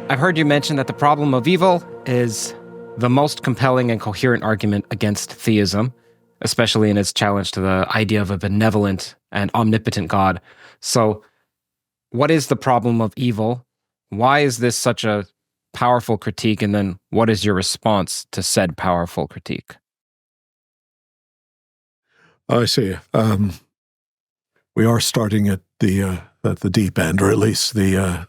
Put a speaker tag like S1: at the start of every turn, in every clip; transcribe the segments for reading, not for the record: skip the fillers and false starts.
S1: I've heard you mention that the problem of evil is the most compelling and coherent argument against theism, especially in its challenge to the idea of a benevolent and omnipotent God. So, what is the problem of evil? Why is this such a powerful critique? And then what is your response to said powerful critique?
S2: I see. We are starting at the deep end, or at least the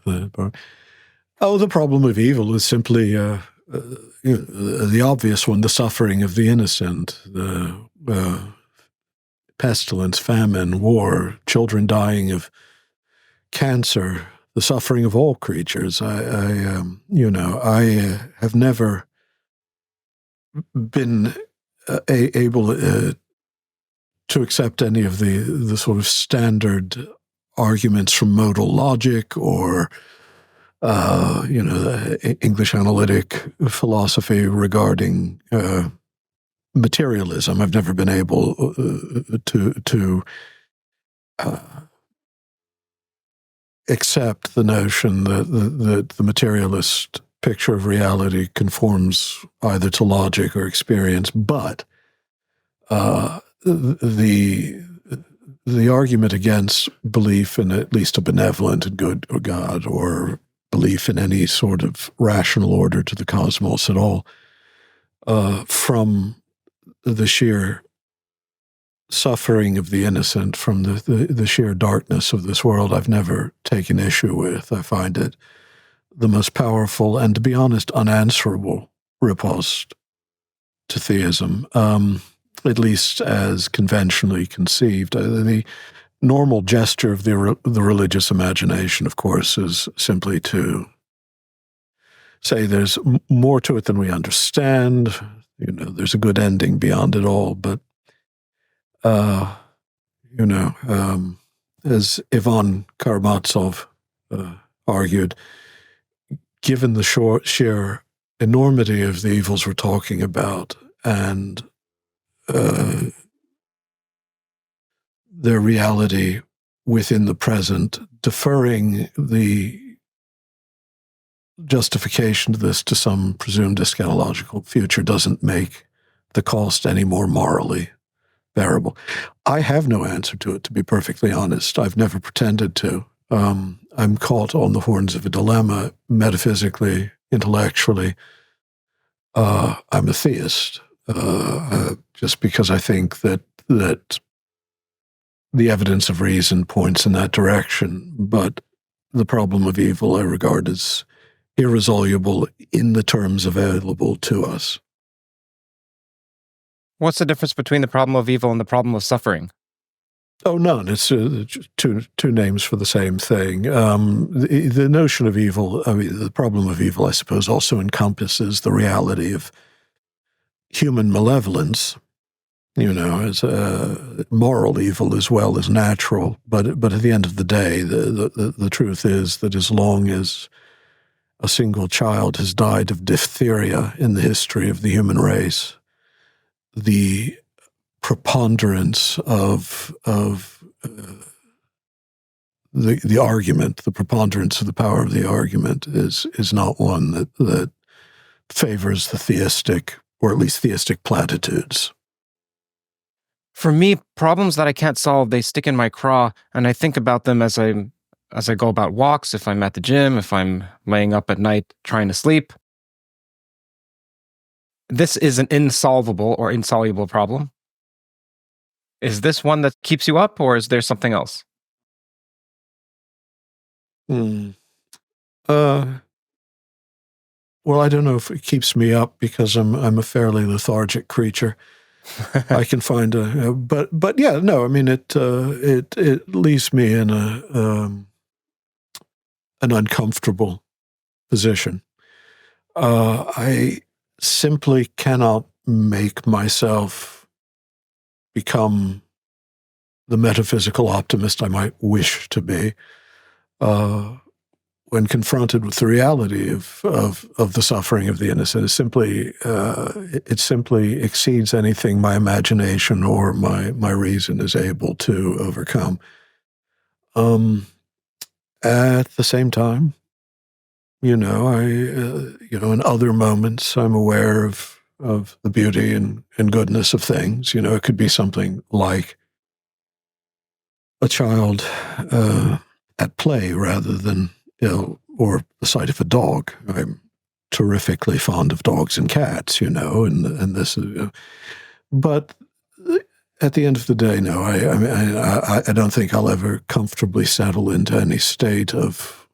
S2: problem of evil is simply the obvious one: the suffering of the innocent, the pestilence, famine, war, children dying of cancer, the suffering of all creatures. I have never been able to accept any of the sort of standard arguments from modal logic or English analytic philosophy regarding materialism. I've never been able to accept the notion that the materialist picture of reality conforms either to logic or experience, but the argument against belief in at least a benevolent and good God, or belief in any sort of rational order to the cosmos at all, from the sheer suffering of the innocent, from the sheer darkness of this world, I've never taken issue with. I find it the most powerful and, to be honest, unanswerable riposte to theism, at least as conventionally conceived. The normal gesture of the religious imagination, of course, is simply to say there's more to it than we understand. There's a good ending beyond it all. But, as Ivan Karamazov argued, given the sheer enormity of the evils we're talking about and their reality within the present, deferring the justification to this to some presumed eschatological future doesn't make the cost any more morally bearable. I have no answer to it, to be perfectly honest. I've never pretended to. I'm caught on the horns of a dilemma, metaphysically, intellectually. I'm a theist, just because I think that the evidence of reason points in that direction. But the problem of evil I regard as irresolvable in the terms available to us.
S1: What's the difference between the problem of evil and the problem of suffering?
S2: Oh, none. It's two names for the same thing. The notion of evil, the problem of evil, I suppose, also encompasses the reality of human malevolence, as moral evil as well as natural. But at the end of the day, the truth is that as long as a single child has died of diphtheria in the history of the human race, the preponderance of the argument, the preponderance of the power of the argument is not one that favors the theistic, or at least theistic platitudes.
S1: For me, problems that I can't solve, they stick in my craw, and I think about them as I go about walks, if I'm at the gym, if I'm laying up at night trying to sleep. This is an insolvable or insoluble problem. Is this one that keeps you up, or is there something else?
S2: Well, I don't know if it keeps me up because I'm a fairly lethargic creature. I can find but yeah, no. I mean, it leaves me in an uncomfortable position. I simply cannot make myself become the metaphysical optimist I might wish to be when confronted with the reality of the suffering of the innocent. It simply exceeds anything my imagination or my reason is able to overcome. At the same time, In other moments, I'm aware of the beauty and goodness of things. It could be something like a child at play rather than, or the sight of a dog. I'm terrifically fond of dogs and cats, and this is, but at the end of the day, no, I don't think I'll ever comfortably settle into any state of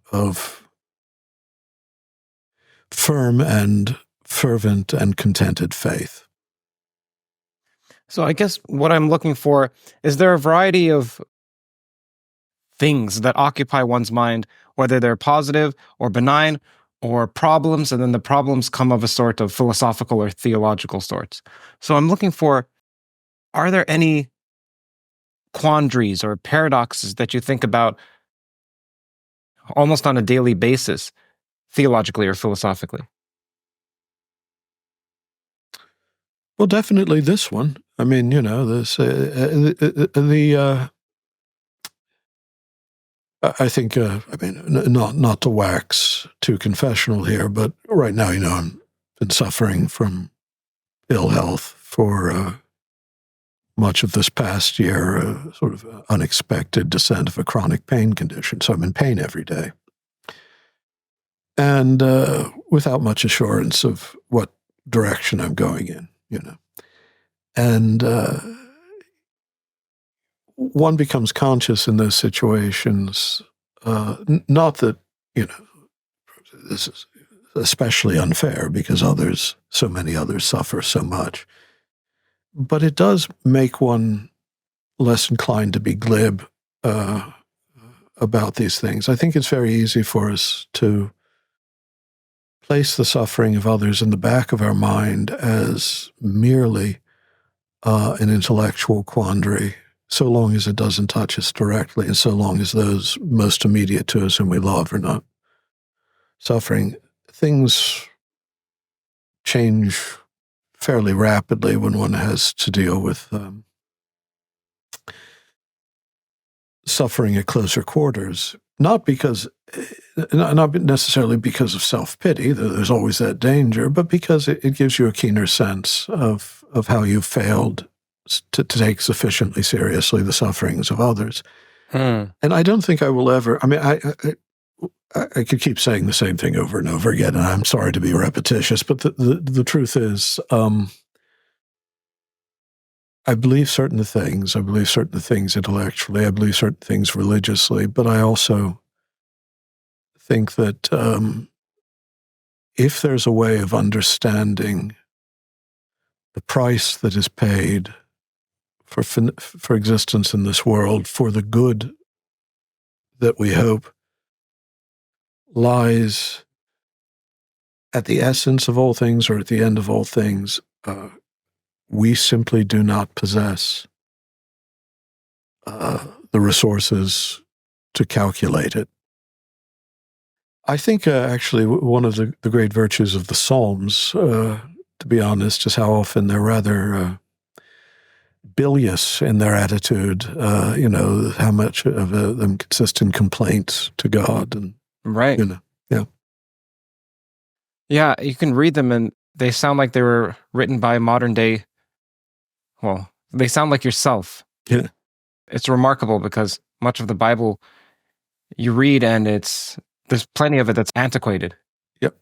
S2: firm and fervent and contented faith.
S1: So I guess what I'm looking for is there a variety of things that occupy one's mind, whether they're positive or benign or problems, and then the problems come of a sort of philosophical or theological sorts. So I'm looking for, are there any quandaries or paradoxes that you think about almost on a daily basis, theologically or philosophically?
S2: Well, definitely this one. I mean, I think, not to wax too confessional here, but right now, I've been suffering from ill health for much of this past year, sort of unexpected descent of a chronic pain condition. So I'm in pain every day. And without much assurance of what direction I'm going in, And one becomes conscious in those situations, not that, this is especially unfair because so many others suffer so much, but it does make one less inclined to be glib about these things. I think it's very easy for us to place the suffering of others in the back of our mind as merely an intellectual quandary, so long as it doesn't touch us directly, and so long as those most immediate to us whom we love are not suffering. Things change fairly rapidly when one has to deal with suffering at closer quarters. Not necessarily because of self-pity, there's always that danger, but because it gives you a keener sense of how you've failed to take sufficiently seriously the sufferings of others. And I don't think I will ever, I could keep saying the same thing over and over again, and I'm sorry to be repetitious, but the truth is, I believe certain things. I believe certain things intellectually. I believe certain things religiously. But I also think that if there's a way of understanding the price that is paid for existence in this world, for the good that we hope lies at the essence of all things or at the end of all things, we simply do not possess the resources to calculate it. I think actually one of the great virtues of the Psalms, to be honest, is how often they're rather bilious in their attitude, how much of them consist in complaints to God. And,
S1: right. Yeah, you can read them and they sound like they were written by modern day. Well, they sound like yourself.
S2: Yeah.
S1: It's remarkable because much of the Bible you read and there's plenty of it that's antiquated.
S2: Yep.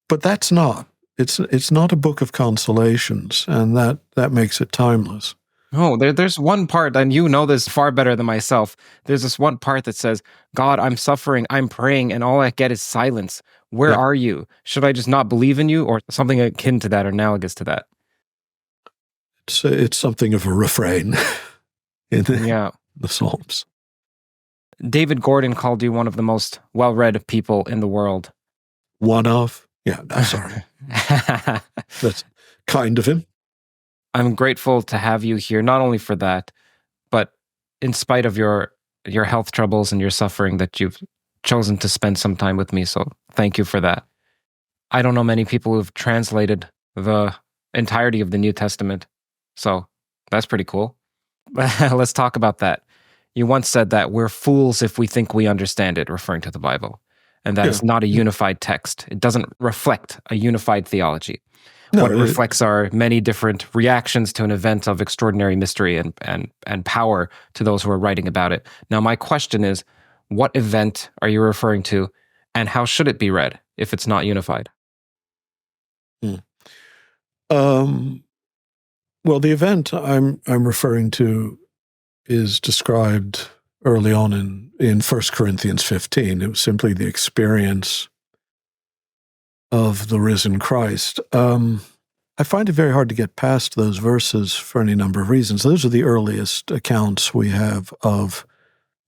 S2: But that's not. It's not a book of consolations, and that makes it timeless.
S1: Oh, there's one part, and you know this far better than myself. There's this one part that says, God, I'm suffering, I'm praying, and all I get is silence. Where are you? Should I just not believe in you? Or something akin to that, or analogous to that?
S2: It's something of a refrain in the Psalms.
S1: David Gordon called you one of the most well-read people in the world.
S2: One of? Yeah, no, sorry. That's kind of him.
S1: I'm grateful to have you here, not only for that, but in spite of your health troubles and your suffering, that you've chosen to spend some time with me. So thank you for that. I don't know many people who've translated the entirety of the New Testament. So that's pretty cool. Let's talk about that. You once said that we're fools if we think we understand it, referring to the Bible. and that is not a unified text. It doesn't reflect a unified theology. What it reflects are many different reactions to an event of extraordinary mystery and power to those who are writing about it. Now, my question is, what event are you referring to, and how should it be read if it's not unified?
S2: Well, the event I'm referring to is described early on in 1 Corinthians 15. It was simply the experience of the risen Christ. I find it very hard to get past those verses for any number of reasons. Those are the earliest accounts we have of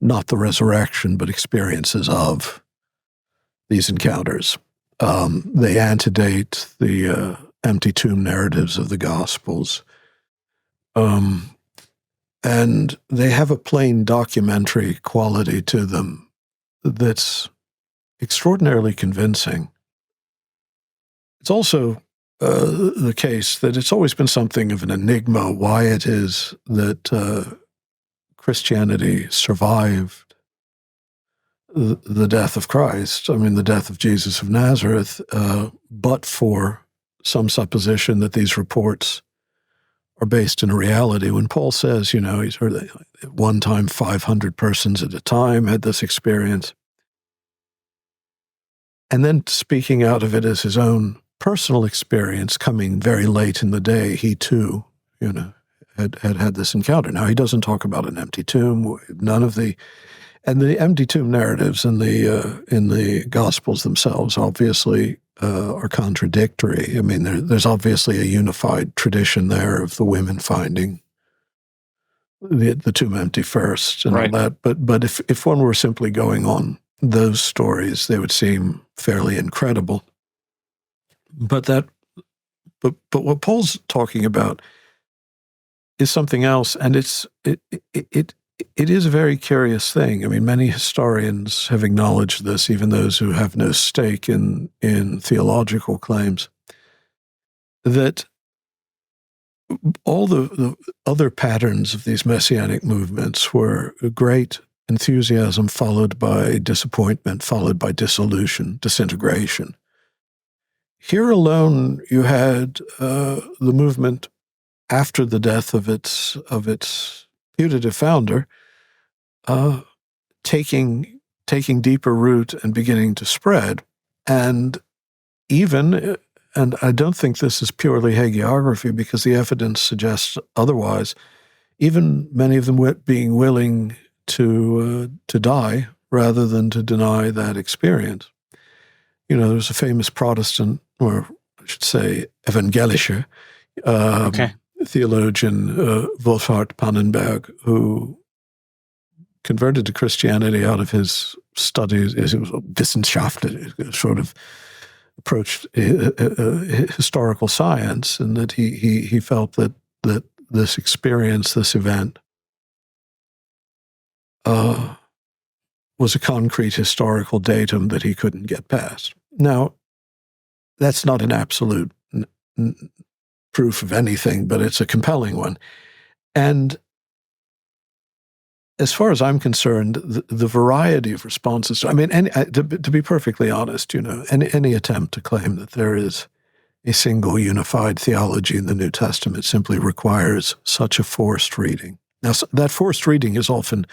S2: not the resurrection, but experiences of these encounters. They antedate the empty tomb narratives of the Gospels. And they have a plain documentary quality to them that's extraordinarily convincing. It's also the case that it's always been something of an enigma why it is that Christianity survived the death of Christ, I mean, the death of Jesus of Nazareth, but for some supposition that these reports are based in a reality. When Paul says, he's heard at one time 500 persons at a time had this experience, and then speaking out of it as his own personal experience, coming very late in the day, he too, had this encounter. Now, he doesn't talk about an empty tomb, and the empty tomb narratives in the Gospels themselves obviously are contradictory. I mean, there's obviously a unified tradition there of the women finding the tomb empty first and all that. But if one were simply going on those stories, they would seem fairly incredible. But what Paul's talking about is something else, and it is a very curious thing. I mean, many historians have acknowledged this, even those who have no stake in theological claims, that all the other patterns of these messianic movements were great enthusiasm followed by disappointment, followed by dissolution, disintegration. Here alone, you had the movement after the death of its putative founder, taking deeper root and beginning to spread, and I don't think this is purely hagiography because the evidence suggests otherwise. Even many of them being willing to die rather than to deny that experience. There's a famous Protestant, or I should say, evangelischer, theologian, Wolfhart Pannenberg, who converted to Christianity out of his studies. It was Wissenschaft, sort of approached historical science, and that he felt that this experience, this event, was a concrete historical datum that he couldn't get past. Now, that's not an absolute proof of anything, but it's a compelling one. And as far as I'm concerned, the variety of responses, I mean, to be perfectly honest, any attempt to claim that there is a single unified theology in the New Testament simply requires such a forced reading. Now, that forced reading is often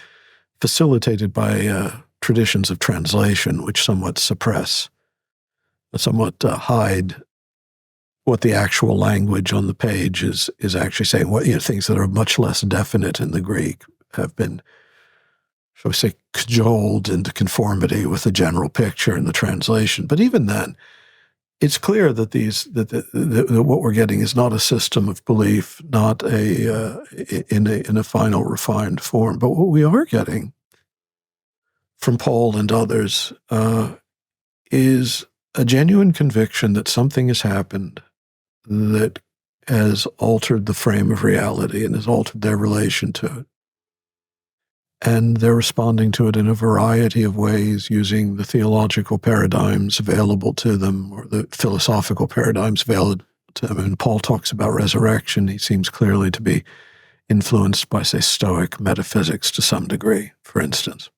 S2: facilitated by traditions of translation, which somewhat suppress, somewhat hide what the actual language on the page is actually saying. What things that are much less definite in the Greek have been, shall we say, cajoled into conformity with the general picture in the translation. But even then, it's clear that that what we're getting is not a system of belief, not in a final refined form. But what we are getting from Paul and others is a genuine conviction that something has happened that has altered the frame of reality and has altered their relation to it. And they're responding to it in a variety of ways, using the theological paradigms available to them or the philosophical paradigms available to them. And Paul talks about resurrection. He seems clearly to be influenced by, say, Stoic metaphysics to some degree, for instance.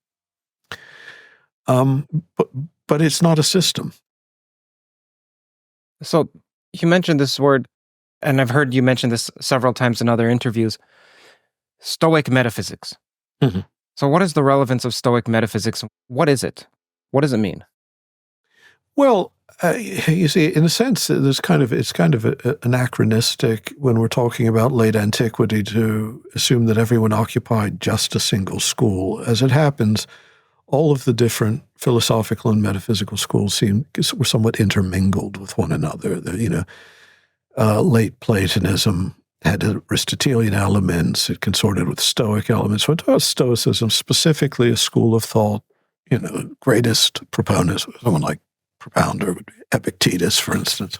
S2: but it's not a system.
S1: So you mentioned this word, and I've heard you mention this several times in other interviews, Stoic Metaphysics.
S2: Mhm.
S1: So what is the relevance of Stoic Metaphysics? What is it? What does it mean?
S2: Well, you see, in a sense, it's kind of anachronistic when we're talking about late antiquity to assume that everyone occupied just a single school. As it happens, all of the different philosophical and metaphysical schools were somewhat intermingled with one another. Late Platonism had Aristotelian elements. It consorted with Stoic elements. When about Stoicism, specifically a school of thought, greatest proponents, someone like propounder would be Epictetus, for instance,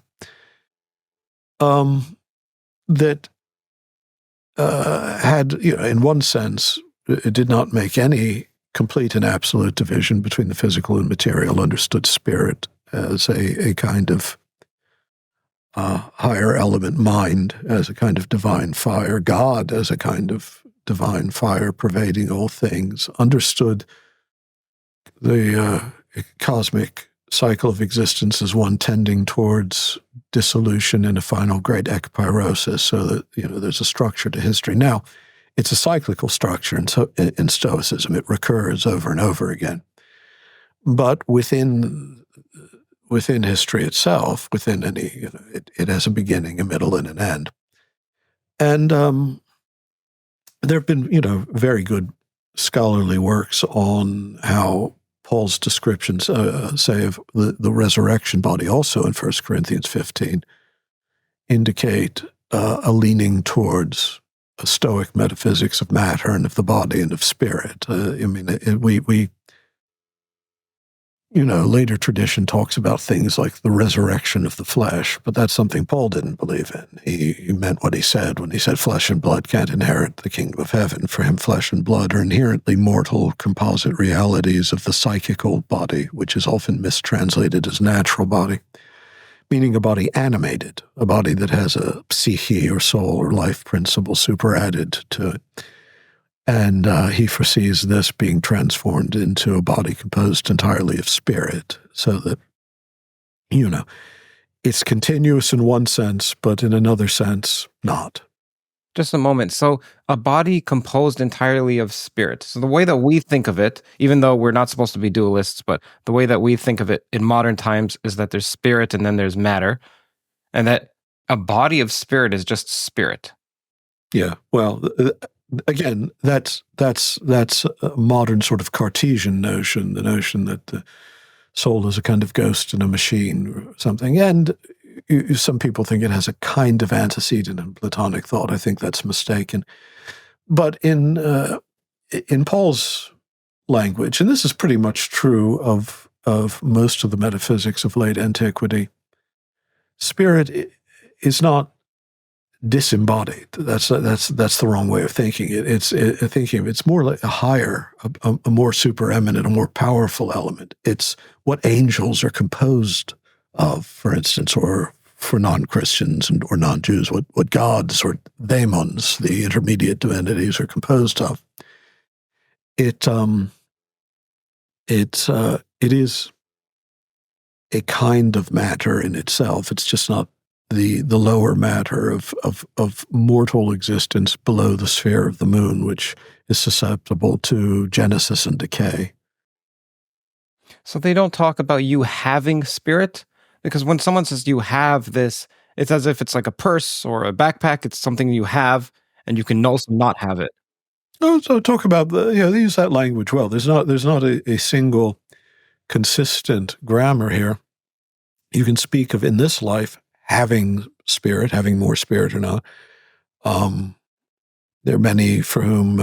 S2: that had, in one sense, it did not make any complete and absolute division between the physical and material, understood spirit as a kind of higher element, mind as a kind of divine fire, God as a kind of divine fire pervading all things, understood the cosmic cycle of existence as one tending towards dissolution and a final great ekpyrosis, so that there's a structure to history. Now, it's a cyclical structure in Stoicism. It recurs over and over again. But within history itself, within any, it has a beginning, a middle, and an end. And there have been, very good scholarly works on how Paul's descriptions, say, of the resurrection body, also in 1 Corinthians 15, indicate a leaning towards a Stoic metaphysics of matter and of the body and of spirit. Later tradition talks about things like the resurrection of the flesh, but that's something Paul didn't believe in. He meant what he said when he said flesh and blood can't inherit the kingdom of heaven. For him, flesh and blood are inherently mortal composite realities of the psychical body, which is often mistranslated as natural body, meaning a body animated, a body that has a psyche or soul or life principle superadded to it. And he foresees this being transformed into a body composed entirely of spirit, so that, it's continuous in one sense, but in another sense, not.
S1: Just a moment. So a body composed entirely of spirit. So the way that we think of it, even though we're not supposed to be dualists, but the way that we think of it in modern times is that there's spirit and then there's matter, and that a body of spirit is just spirit.
S2: Yeah, well, again, that's a modern sort of Cartesian notion, the notion that the soul is a kind of ghost in a machine or something. And some people think it has a kind of antecedent in Platonic thought. I think that's mistaken. But in Paul's language, and this is pretty much true of most of the metaphysics of late antiquity, spirit is not disembodied. That's the wrong way of thinking it. It's more like a higher, a more supereminent, a more powerful element. It's what angels are composed of, for instance, or for non-Christians or non-Jews, what gods or daemons, the intermediate divinities, are composed of. It is a kind of matter in itself. It's just not the lower matter of mortal existence below the sphere of the moon, which is susceptible to genesis and decay.
S1: So they don't talk about you having spirit? Because when someone says you have this, it's as if it's like a purse or a backpack. It's something you have, and you can also not have it.
S2: So talk about they use that language well. There's not a single consistent grammar here. You can speak of in this life having spirit, having more spirit or not. There are many for whom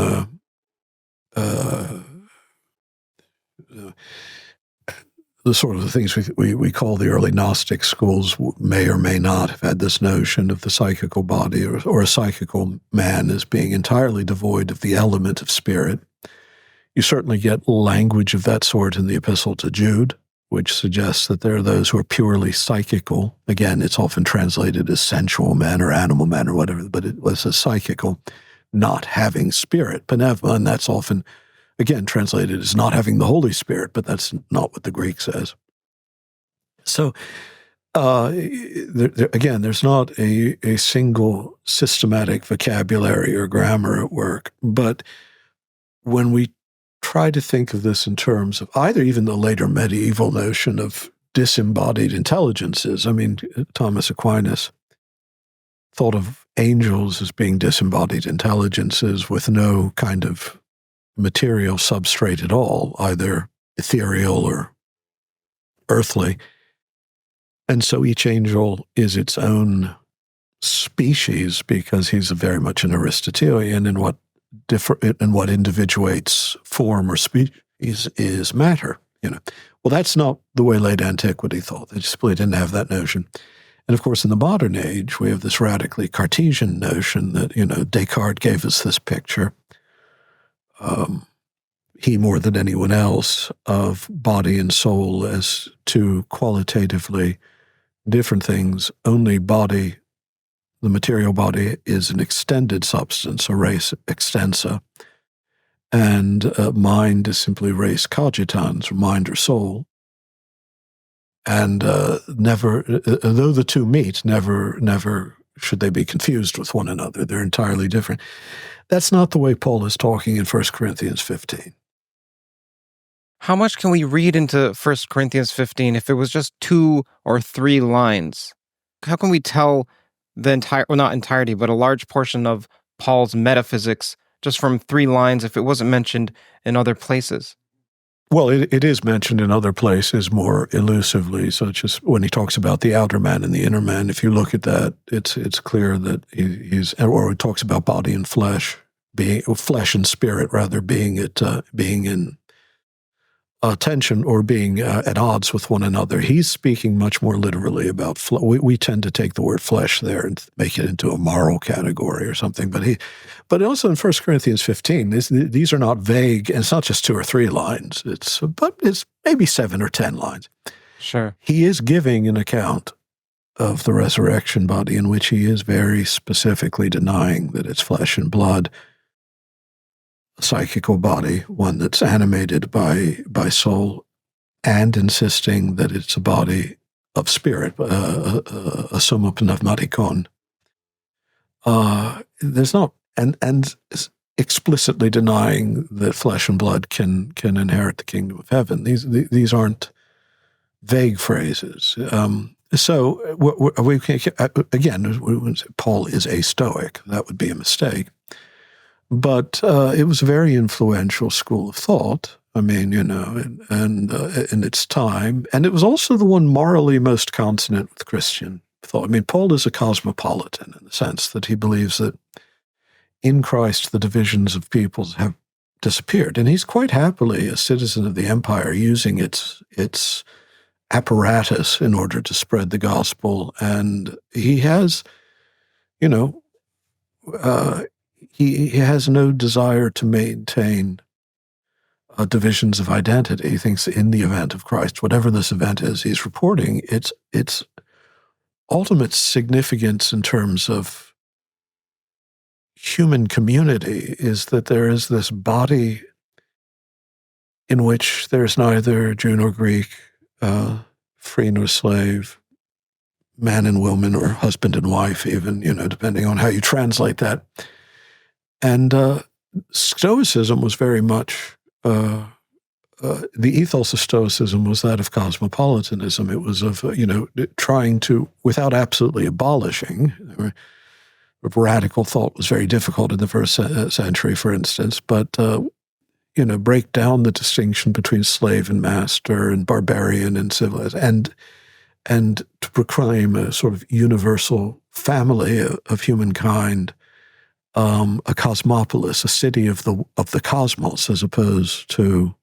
S2: the sort of the things we call the early Gnostic schools may or may not have had this notion of the psychical body or a psychical man as being entirely devoid of the element of spirit. You certainly get language of that sort in the Epistle to Jude, which suggests that there are those who are purely psychical. Again, it's often translated as sensual man or animal man or whatever, but it was a psychical, not having spirit, pneuma, and that's often, again, translated as not having the Holy Spirit, but that's not what the Greek says. So, again, there's not a single systematic vocabulary or grammar at work, but when we try to think of this in terms of either even the later medieval notion of disembodied intelligences, I mean, Thomas Aquinas thought of angels as being disembodied intelligences with no kind of material substrate at all, either ethereal or earthly. And so each angel is its own species because he's very much an Aristotelian, and what individuates form or species is matter. Well, that's not the way late antiquity thought. They simply didn't have that notion. And of course, in the modern age, we have this radically Cartesian notion that Descartes gave us this picture. He more than anyone else of body and soul as two qualitatively different things. Only body, the material body, is an extended substance, a res extensa, and mind is simply res cogitans, or mind or soul. And never, though the two meet, never should they be confused with one another. They're entirely different. That's not the way Paul is talking in 1 Corinthians 15.
S1: How much can we read into 1 Corinthians 15 if it was just 2 or 3 lines? How can we tell the entire, well, not entirety, but a large portion of Paul's metaphysics just from 3 lines if it wasn't mentioned in other places?
S2: Well, it is mentioned in other places more elusively, such as when he talks about the outer man and the inner man. If you look at that, it's clear that or he talks about body and flesh, flesh and spirit rather, being in tension or being at odds with one another. He's speaking much more literally about we tend to take the word flesh there and make it into a moral category or something. But also in 1 Corinthians 15, these are not vague, and it's not just 2 or 3 lines. It's maybe 7 or 10 lines.
S1: Sure.
S2: He is giving an account of the resurrection body in which he is very specifically denying that it's flesh and blood, a psychical body, one that's animated by soul, and insisting that it's a body of spirit, a summa pneumatikon. There's not, and explicitly denying that flesh and blood can inherit the kingdom of heaven. These aren't vague phrases. So we again, Paul is a Stoic. That would be a mistake. But it was a very influential school of thought. I mean, and in its time, and it was also the one morally most consonant with Christian thought. I mean, Paul is a cosmopolitan in the sense that he believes that in Christ the divisions of peoples have disappeared, and he's quite happily a citizen of the empire, using its apparatus in order to spread the gospel. And he has, he has no desire to maintain divisions of identity. He thinks in the event of Christ, whatever this event is he's reporting, its ultimate significance in terms of human community is that there is this body in which there's neither Jew nor Greek, free nor slave, man and woman, or husband and wife even, depending on how you translate that. And Stoicism was very much, the ethos of Stoicism was that of cosmopolitanism. It was of, trying to, without absolutely abolishing, radical thought was very difficult in the first century, for instance, but, break down the distinction between slave and master and barbarian and civilized, and to proclaim a sort of universal family of humankind, a cosmopolis, a city of the cosmos, as opposed to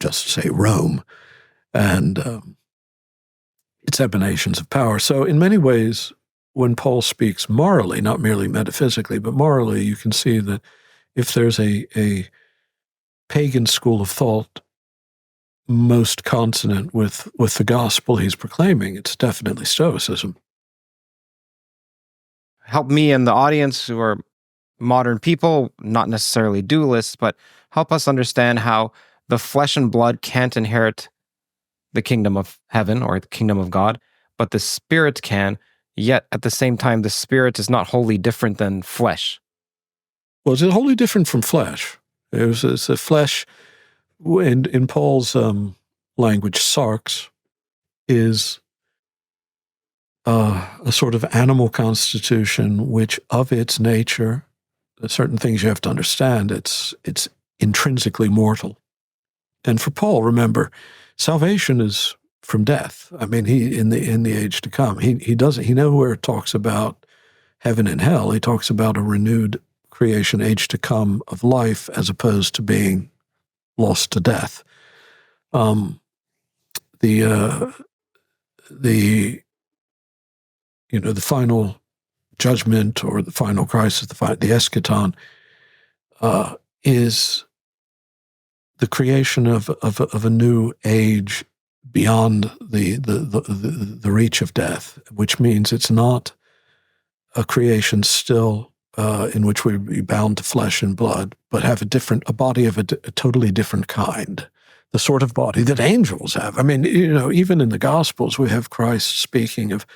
S2: just say Rome and its emanations of power. So in many ways, when Paul speaks morally, not merely metaphysically, but morally, you can see that if there's a pagan school of thought most consonant with the gospel he's proclaiming, it's definitely Stoicism.
S1: Help me and the audience who are modern people, not necessarily dualists, but help us understand how the flesh and blood can't inherit the kingdom of heaven or the kingdom of God, but the spirit can, yet at the same time, the spirit is not wholly different than flesh.
S2: Well, it's wholly different from flesh. It's a flesh, in Paul's language, sarx, is a sort of animal constitution, which of its nature, certain things you have to understand, it's intrinsically mortal. And for Paul, remember, salvation is from death. I mean, he in the age to come, he nowhere talks about heaven and hell. He talks about a renewed creation, age to come of life, as opposed to being lost to death. The final judgment or the final crisis, the eschaton, is the creation of a new age beyond the reach of death, which means it's not a creation still in which we be bound to flesh and blood, but have a body of a totally different kind, the sort of body that angels have. I mean, even in the Gospels, we have Christ speaking of,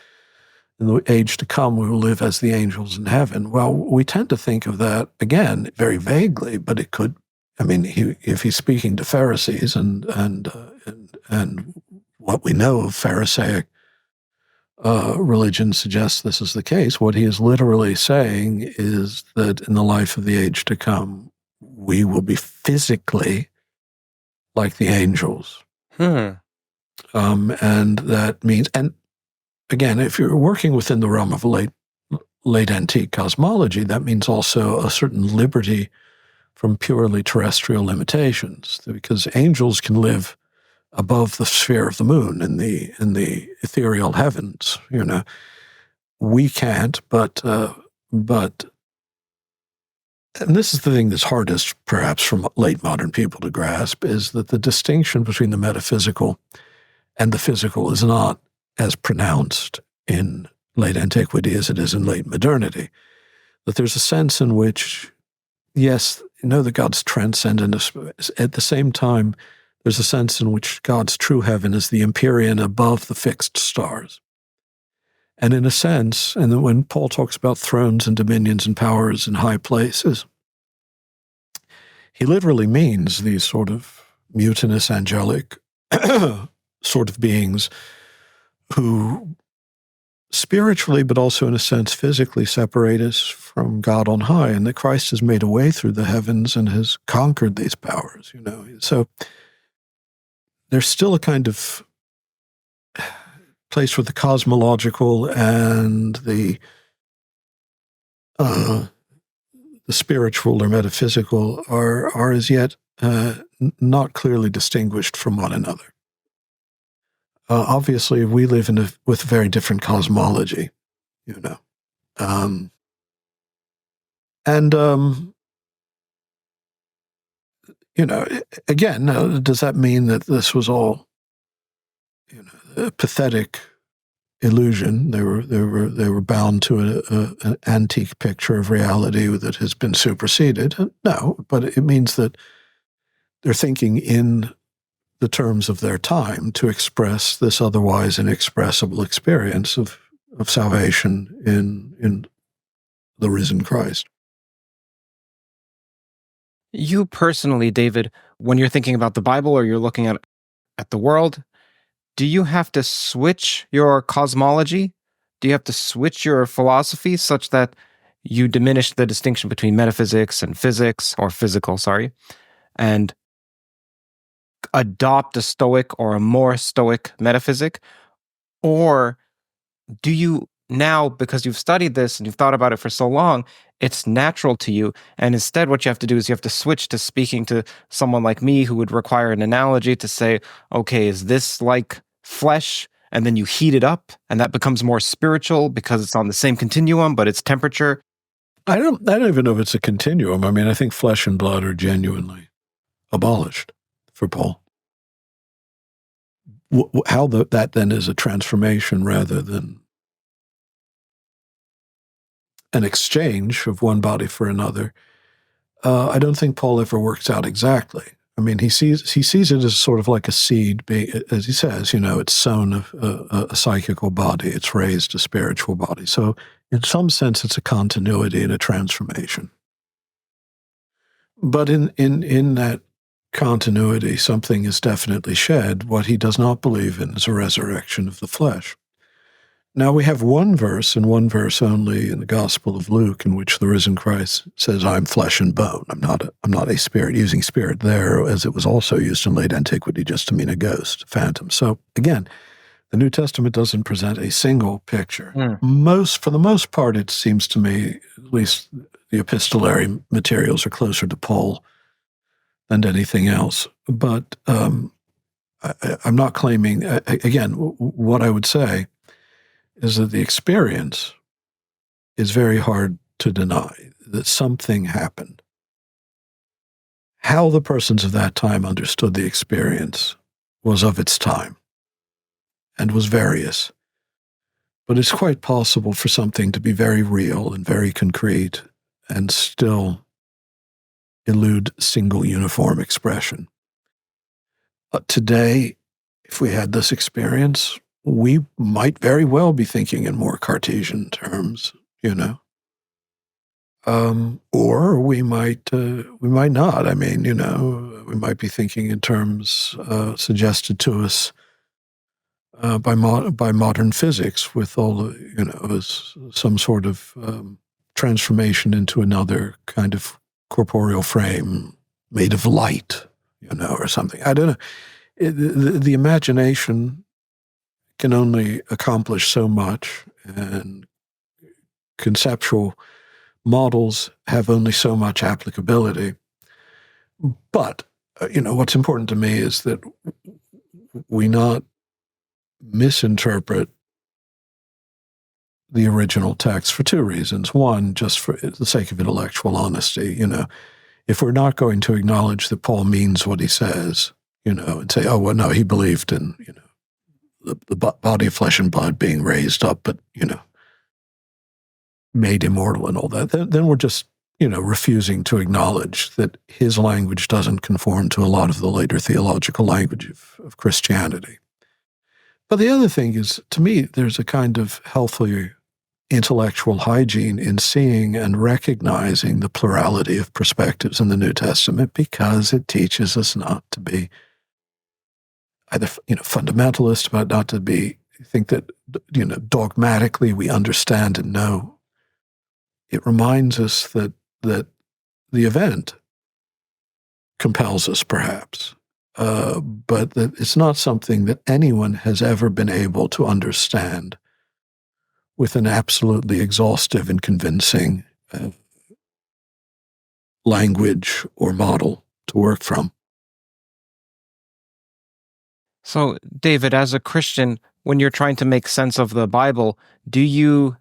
S2: in the age to come, we will live as the angels in heaven. Well, we tend to think of that, again, very vaguely, but it could, if he's speaking to Pharisees and what we know of Pharisaic religion suggests this is the case. What he is literally saying is that in the life of the age to come, we will be physically like the angels. And that means, and again, if you're working within the realm of late antique cosmology, that means also a certain liberty from purely terrestrial limitations, because angels can live above the sphere of the moon in the ethereal heavens. We can't, but and this is the thing that's hardest, perhaps, from late modern people to grasp, is that the distinction between the metaphysical and the physical is not as pronounced in late antiquity as it is in late modernity. That there's a sense in which, yes, that God's transcendent. At the same time, there's a sense in which God's true heaven is the empyrean above the fixed stars. And in a sense, and then when Paul talks about thrones and dominions and powers in high places, he literally means these sort of mutinous, angelic sort of beings who spiritually, but also in a sense physically, separate us from God on high, and that Christ has made a way through the heavens and has conquered these powers. So there's still a kind of place where the cosmological and the spiritual or metaphysical are as yet not clearly distinguished from one another. Obviously, we live with a very different cosmology, again, does that mean that this was all, a pathetic illusion? They were bound to an antique picture of reality that has been superseded. No, but it means that they're thinking in the terms of their time to express this otherwise inexpressible experience of salvation in the risen Christ.
S1: You personally, David, when you're thinking about the Bible or you're looking at the world, do you have to switch your cosmology? Do you have to switch your philosophy such that you diminish the distinction between metaphysics and physics, or physical, and adopt a Stoic or a more Stoic metaphysic? Or do you now, because you've studied this and you've thought about it for so long, it's natural to you, and instead what you have to do is you have to switch to speaking to someone like me who would require an analogy to say, okay, is this like flesh? And then you heat it up, and that becomes more spiritual because it's on the same continuum, but it's temperature.
S2: I don't even know if it's a continuum. I think flesh and blood are genuinely abolished for Paul. How that then is a transformation rather than an exchange of one body for another, I don't think Paul ever works out exactly. I mean, he sees it as sort of like a seed, as he says, it's sown a psychical body, it's raised a spiritual body. So in some sense, it's a continuity and a transformation. But in that continuity, something is definitely shed. What he does not believe in is a resurrection of the flesh. Now we have one verse, and one verse only, in the Gospel of Luke, in which the risen Christ says, "I'm flesh and bone. I'm not a spirit," using spirit there as it was also used in late antiquity just to mean a ghost, phantom. So again, the New Testament doesn't present a single picture. For the most part, it seems to me, at least the epistolary materials are closer to Paul than anything else. But I'm not claiming, again, what I would say is that the experience is very hard to deny, that something happened. How the persons of that time understood the experience was of its time and was various. But it's quite possible for something to be very real and very concrete and still elude single uniform expression. Today, if we had this experience, we might very well be thinking in more Cartesian terms, or we might not. I mean, we might be thinking in terms suggested to us by modern physics, with all as some sort of transformation into another kind of corporeal frame made of light, or something. I don't know. The imagination can only accomplish so much, and conceptual models have only so much applicability. But, what's important to me is that we not misinterpret the original text for two reasons. One, just for the sake of intellectual honesty, if we're not going to acknowledge that Paul means what he says, and say, oh, well, no, he believed in, the body of flesh and blood being raised up, but, made immortal and all that, then we're just, refusing to acknowledge that his language doesn't conform to a lot of the later theological language of Christianity. But the other thing is, to me, there's a kind of healthy intellectual hygiene in seeing and recognizing the plurality of perspectives in the New Testament, because it teaches us not to be either, fundamentalist, but not to think that, dogmatically we understand and know. It reminds us that the event compels us, perhaps, but that it's not something that anyone has ever been able to understand with an absolutely exhaustive and convincing language or model to work from.
S1: So, David, as a Christian, when you're trying to make sense of the Bible, do you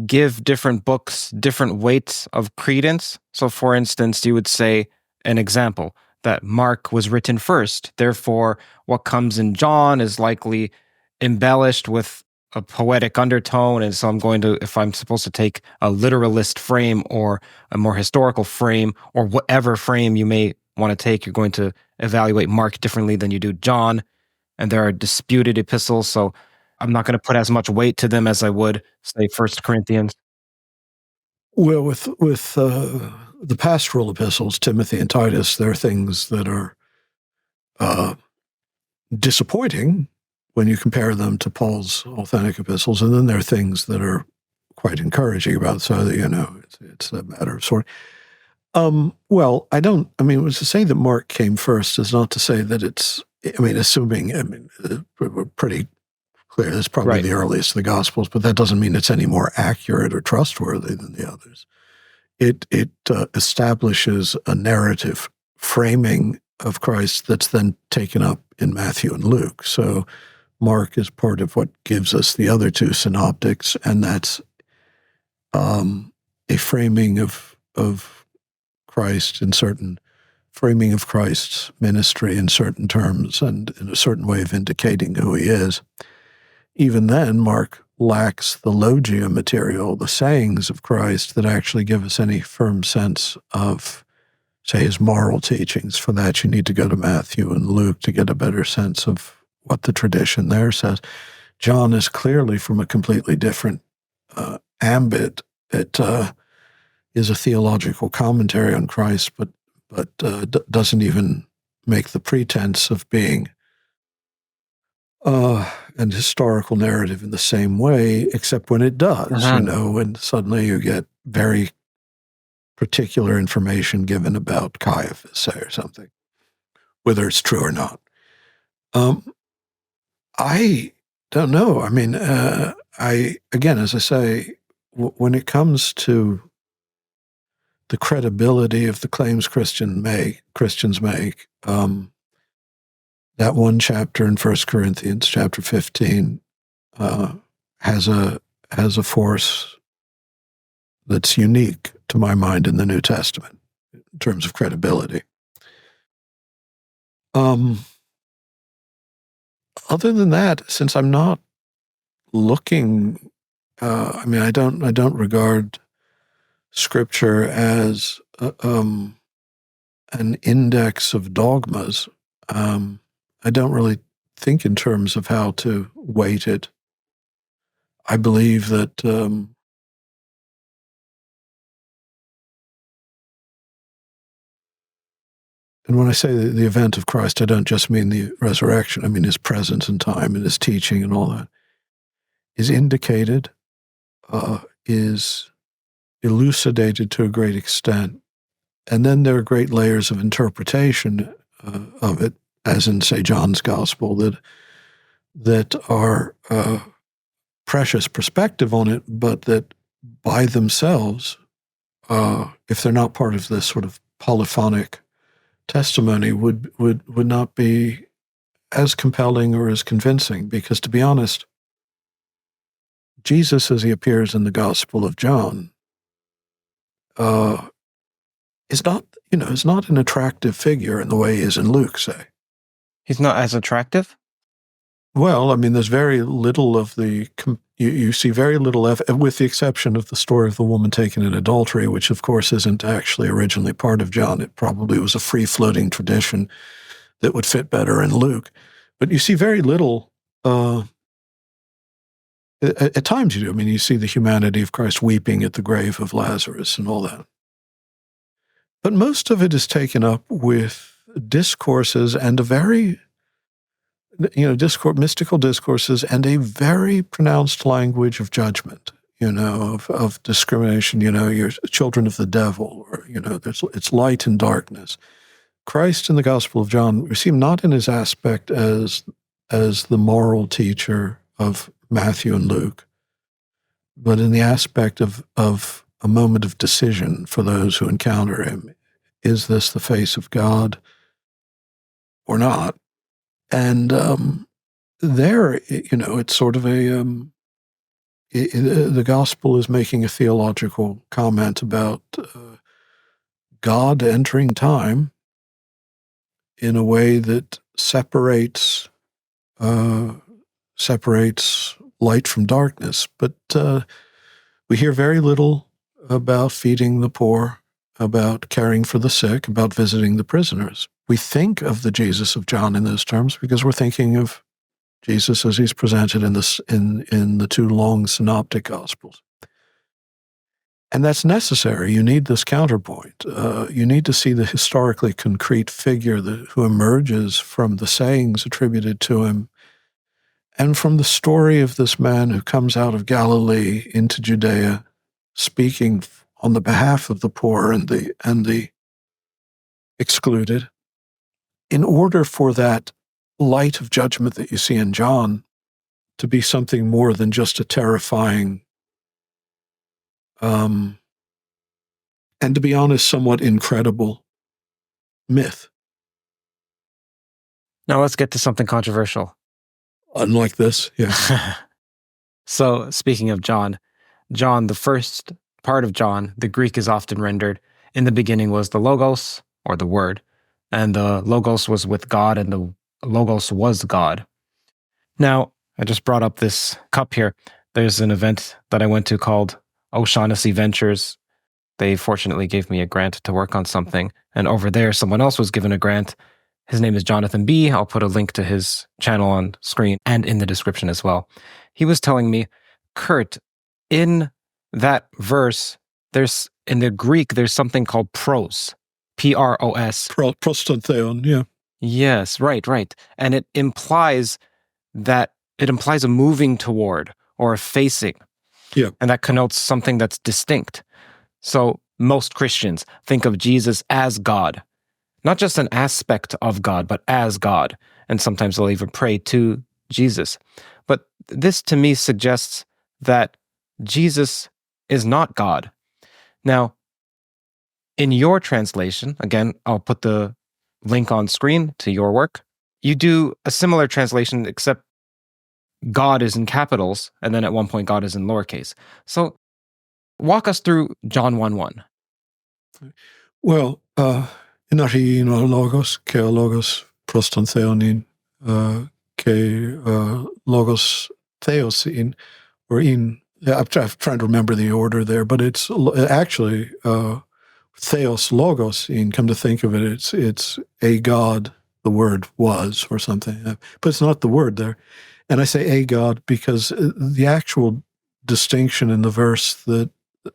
S1: give different books different weights of credence? So, for instance, you would say, an example, that Mark was written first. Therefore, what comes in John is likely embellished with a poetic undertone. And so if I'm supposed to take a literalist frame or a more historical frame, or whatever frame you may want to take, you're going to evaluate Mark differently than you do John. And there are disputed epistles, so I'm not going to put as much weight to them as I would, say, 1 Corinthians.
S2: Well, with the pastoral epistles, Timothy and Titus, there are things that are disappointing when you compare them to Paul's authentic epistles, and then there are things that are quite encouraging about. So that, it's a matter of sort. Well, to say that Mark came first is not to say that it's. We're pretty clear. It's probably
S1: Right.
S2: The earliest of the Gospels, but that doesn't mean it's any more accurate or trustworthy than the others. It establishes a narrative framing of Christ that's then taken up in Matthew and Luke. So Mark is part of what gives us the other two synoptics, and that's a framing of Christ in certain framing of Christ's ministry in certain terms and in a certain way of indicating who he is. Even then, Mark lacks the logia material, the sayings of Christ that actually give us any firm sense of say, his moral teachings. For that, you need to go to Matthew and Luke to get a better sense of what the tradition there says. John is clearly from a completely different ambit. It is a theological commentary on Christ, but doesn't even make the pretense of being an historical narrative in the same way, except when it does, and suddenly you get very particular information given about Caiaphas, say, or something, whether it's true or not. I don't know. I mean, again, as I say, when it comes to the credibility of the claims Christians make, that one chapter in 1 Corinthians, chapter 15, has a force that's unique to my mind in the New Testament in terms of credibility. Other than that, since I'm not looking, I don't regard Scripture as an index of dogmas. I don't really think in terms of how to weight it. I believe that and when I say the event of Christ, I don't just mean the resurrection. I mean his presence in time and his teaching and all that is indicated, is elucidated to a great extent. And then there are great layers of interpretation of it, as in, say, John's Gospel, that are precious perspective on it, but that by themselves, if they're not part of this sort of polyphonic testimony, would not be as compelling or as convincing. Because, to be honest, Jesus, as he appears in the Gospel of John, is not an attractive figure in the way he is in Luke, say.
S1: He's not as attractive?
S2: Well, I mean, there's very little of you see very little, with the exception of the story of the woman taken in adultery, which of course isn't actually originally part of John. It probably was a free-floating tradition that would fit better in Luke. But you see very little, at times you do. I mean, you see the humanity of Christ weeping at the grave of Lazarus and all that. But most of it is taken up with discourses and a very, mystical discourses and a very pronounced language of judgment, of discrimination. You're children of the devil, or, it's light and darkness. Christ in the Gospel of John, we see him not in his aspect as the moral teacher of Matthew and Luke, but in the aspect of a moment of decision for those who encounter him. Is this the face of God or not? And there, it's sort of the gospel is making a theological comment about God entering time in a way that separates light from darkness. But we hear very little about feeding the poor, about caring for the sick, about visiting the prisoners. We think of the Jesus of John in those terms because we're thinking of Jesus as he's presented in the two long synoptic Gospels. And that's necessary. You need this counterpoint. You need to see the historically concrete figure who emerges from the sayings attributed to him and from the story of this man who comes out of Galilee into Judea, speaking on the behalf of the poor and the excluded, in order for that light of judgment that you see in John to be something more than just a terrifying, and to be honest, somewhat incredible myth.
S1: Now let's get to something controversial.
S2: Unlike this, yeah.
S1: So, speaking of John, the first part of John, the Greek is often rendered, in the beginning was the Logos, or the Word, and the Logos was with God, and the Logos was God. Now, I just brought up this cup here. There's an event that I went to called O'Shaughnessy Ventures They fortunately gave me a grant to work on something. And over there, someone else was given a grant. His name is Jonathan B. I'll put a link to his channel on screen and in the description as well. He was telling me, Curt, in that verse, in the Greek, there's something called pros, P-R-O-S.
S2: Prostantheon, yeah.
S1: Yes, right. And it implies a moving toward or a facing.
S2: Yeah.
S1: And that connotes something that's distinct. So most Christians think of Jesus as God, not just an aspect of God, but as God. And sometimes they'll even pray to Jesus. But this to me suggests that Jesus is not God. Now, in your translation, again, I'll put the link on screen to your work. You do a similar translation, except God is in capitals, and then at one point God is in lowercase. So walk us through John 1:1.
S2: Well, in archi logos, ke logos prostantheonin, ke logos theosin, or in, I'm trying to remember the order there, but it's actually theos logos, in, come to think of it, it's a God, the word was, or something, but it's not the word there. And I say a God because the actual distinction in the verse that,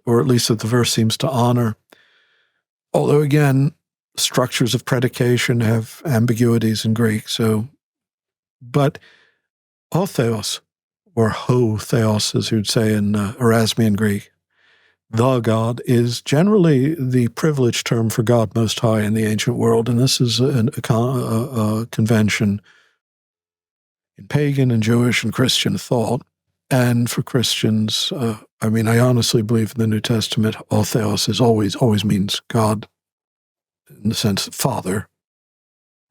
S2: or at least that the verse seems to honor, although again, structures of predication have ambiguities in Greek, so, but ho theos, or ho theos, as you'd say in Erasmian Greek, the God, is generally the privileged term for God Most High in the ancient world, and this is a convention in pagan and Jewish and Christian thought. And for Christians, I honestly believe in the New Testament, ho theos is always means God, in the sense of Father,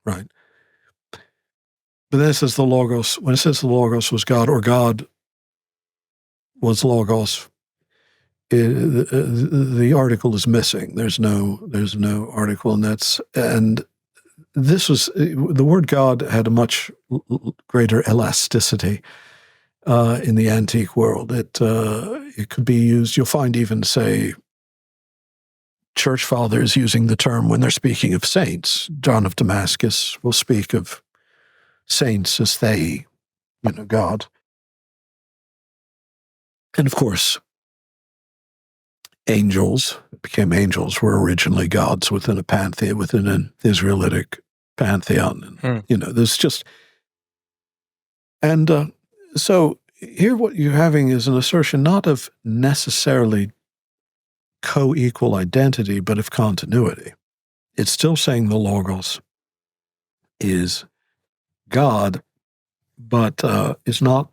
S2: right? But then it says the Logos, when it says the Logos was God, or God was Logos, the article is missing. There's no article, and this was, the word God had a much greater elasticity in the antique world. It could be used, you'll find even, say, church fathers using the term when they're speaking of saints. John of Damascus will speak of saints as they, God. And of course, angels were originally gods within a pantheon, within an Israelitic pantheon. And, there's just, and so here what you're having is an assertion not of necessarily co-equal identity, but of continuity. It's still saying the Logos is God, but is not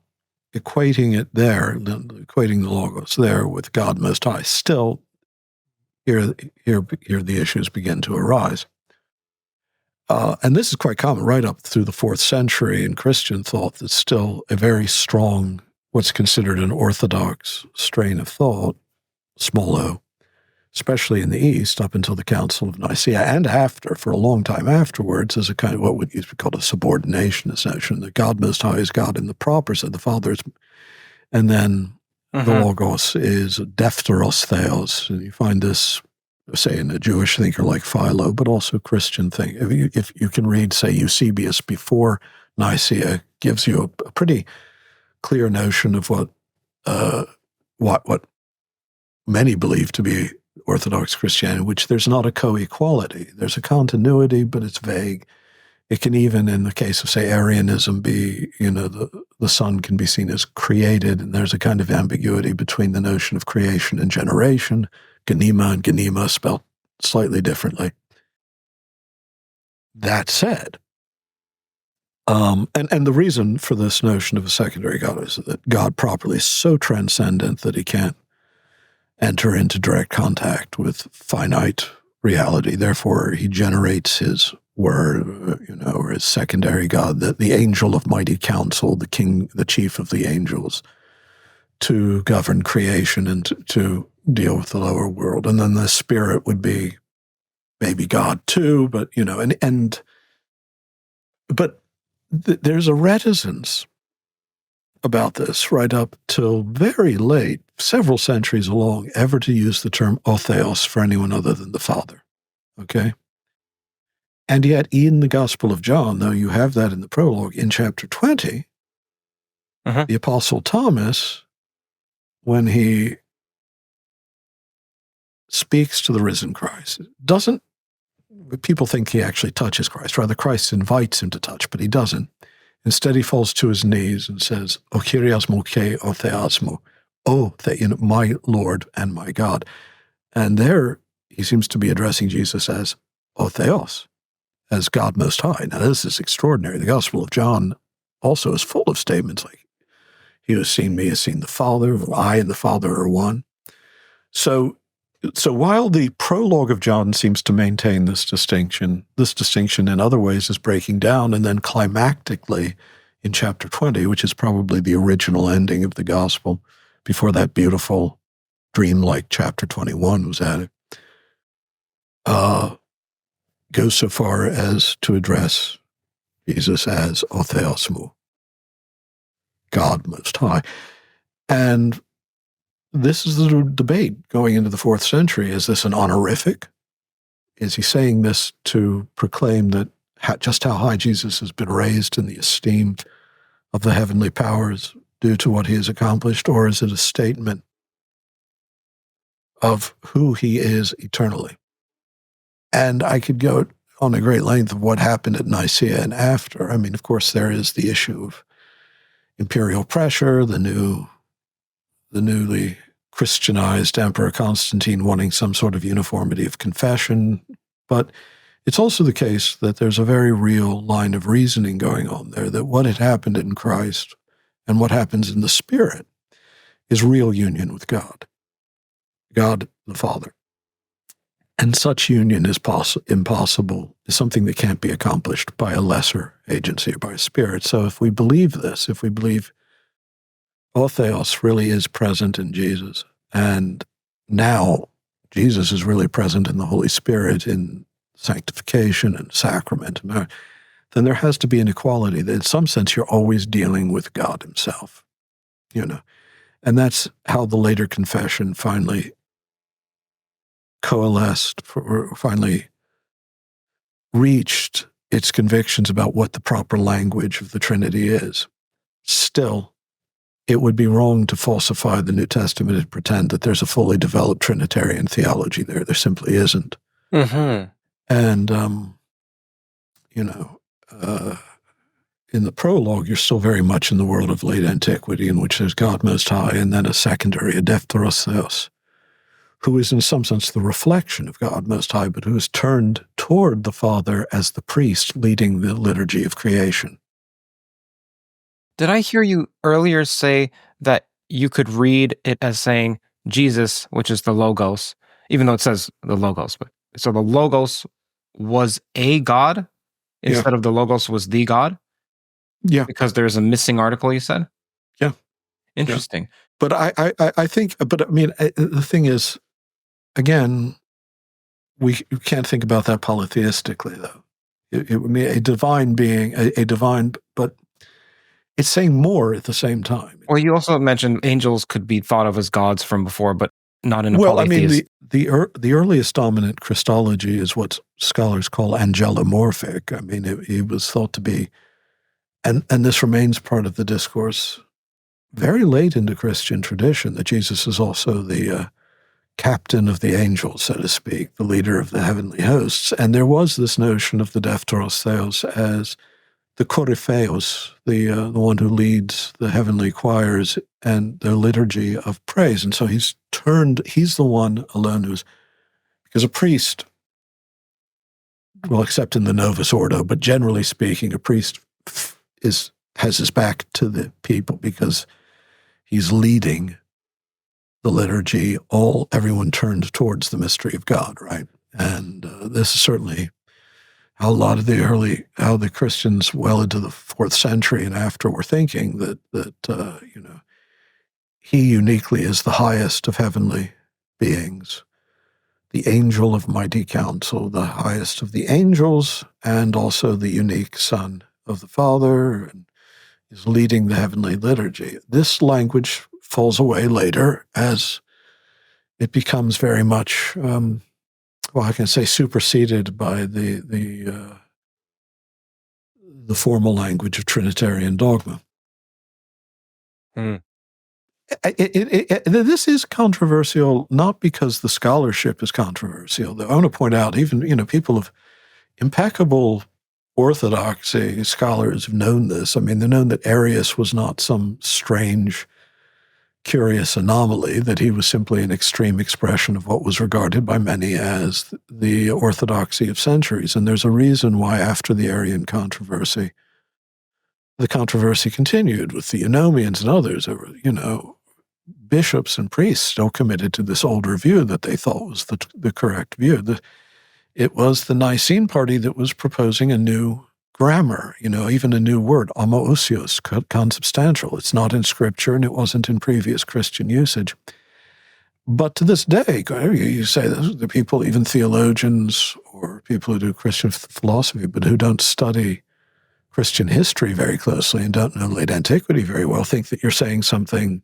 S2: equating the Logos there with God Most High. Still, here the issues begin to arise. And this is quite common right up through the 4th century in Christian thought. That's still a very strong, what's considered an orthodox strain of thought, small o, especially in the East, up until the Council of Nicaea, and after, for a long time afterwards, as a kind of what would be called a subordinationist notion, that God Most High is God in the proper sense, the Father is, and then the Logos is dephteros theos, and you find this, say, in a Jewish thinker like Philo, but also Christian thing. If you can read, say, Eusebius before Nicaea, gives you a pretty clear notion of what many believe to be Orthodox Christianity, which there's not a co-equality. There's a continuity, but it's vague. It can even, in the case of, say, Arianism, be, the Son can be seen as created, and there's a kind of ambiguity between the notion of creation and generation, genema and genema spelled slightly differently. That said, and the reason for this notion of a secondary God is that God properly is so transcendent that he can't enter into direct contact with finite reality. Therefore, he generates his word, or his secondary God, the angel of mighty counsel, the king, the chief of the angels, to govern creation and to deal with the lower world. And then the spirit would be maybe God too, but, but there's a reticence about this right up till very late, several centuries along, ever to use the term theos for anyone other than the Father. Okay? And yet, in the Gospel of John, though you have that in the prologue, in chapter 20, the Apostle Thomas, when he speaks to the risen Christ, people think he actually touches Christ. Rather, Christ invites him to touch, but he doesn't. Instead, he falls to his knees and says, O Kyriasmo ke o theasmo, my Lord and my God. And there, he seems to be addressing Jesus as O Theos, as God Most High. Now, this is extraordinary. The Gospel of John also is full of statements like, he who has seen me has seen the Father, I and the Father are one. So while the prologue of John seems to maintain this distinction in other ways is breaking down, and then climactically in chapter 20, which is probably the original ending of the gospel, before that beautiful dreamlike chapter 21 was added, goes so far as to address Jesus as O Theosmo, God Most High. And this is the debate going into the 4th century. Is this an honorific? Is he saying this to proclaim that just how high Jesus has been raised in the esteem of the heavenly powers due to what he has accomplished? Or is it a statement of who he is eternally? And I could go on a great length of what happened at Nicaea and after. I mean, of course, there is the issue of imperial pressure, the newly Christianized Emperor Constantine wanting some sort of uniformity of confession. But it's also the case that there's a very real line of reasoning going on there, that what had happened in Christ and what happens in the Spirit is real union with God the Father. And such union is impossible, is something that can't be accomplished by a lesser agency or by a spirit. So if we believe this, if we believe O Theos really is present in Jesus, and now Jesus is really present in the Holy Spirit in sanctification and sacrament, then there has to be an equality that in some sense you're always dealing with God himself, And that's how the later confession finally coalesced, or finally reached its convictions about what the proper language of the Trinity is. Still, it would be wrong to falsify the New Testament and pretend that there's a fully developed Trinitarian theology there. There simply isn't. And, in the prologue, you're still very much in the world of late antiquity, in which there's God Most High, and then a secondary, a Dephtheros Theos, who is in some sense the reflection of God Most High, but who is turned toward the Father as the priest leading the liturgy of creation.
S1: Did I hear you earlier say that you could read it as saying Jesus, which is the Logos, even though it says the Logos, but so the Logos was a God instead of the Logos was the God?
S2: Yeah.
S1: Because there's a missing article, you said?
S2: Yeah.
S1: Interesting.
S2: Yeah. But I think, the thing is, again, we can't think about that polytheistically, though. It would be a divine being, a divine, but it's saying more at the same time.
S1: Well, you also mentioned angels could be thought of as gods from before, but not in a polytheist.
S2: The earliest dominant Christology is what scholars call angelomorphic. I mean, it was thought to be, and this remains part of the discourse very late into Christian tradition, that Jesus is also the captain of the angels, so to speak, the leader of the heavenly hosts. And there was this notion of the Dephtheros Theos as the Korypheos, the one who leads the heavenly choirs and the liturgy of praise. And so he's the one alone because a priest, well, except in the Novus Ordo, but generally speaking, a priest has his back to the people because he's leading the liturgy. Everyone turned towards the mystery of God, right? And this is certainly how how the Christians well into the 4th century and after were thinking that he uniquely is the highest of heavenly beings, the angel of mighty counsel, the highest of the angels, and also the unique Son of the Father. And, is leading the heavenly liturgy. This language falls away later as it becomes very much, I can say, superseded by the formal language of Trinitarian dogma.
S1: Mm.
S2: This is controversial, not because the scholarship is controversial. Though I want to point out, even people of impeccable orthodoxy, scholars have known this. I mean, they've known that Arius was not some strange, curious anomaly, that he was simply an extreme expression of what was regarded by many as the orthodoxy of centuries. And there's a reason why after the Arian controversy, the controversy continued with the Eunomians and others. There were, bishops and priests still committed to this older view that they thought was the correct view. It was the Nicene party that was proposing a new grammar, even a new word, homoousios, consubstantial. It's not in Scripture, and it wasn't in previous Christian usage. But to this day, you say the people, even theologians or people who do Christian philosophy, but who don't study Christian history very closely and don't know late antiquity very well, think that you're saying something,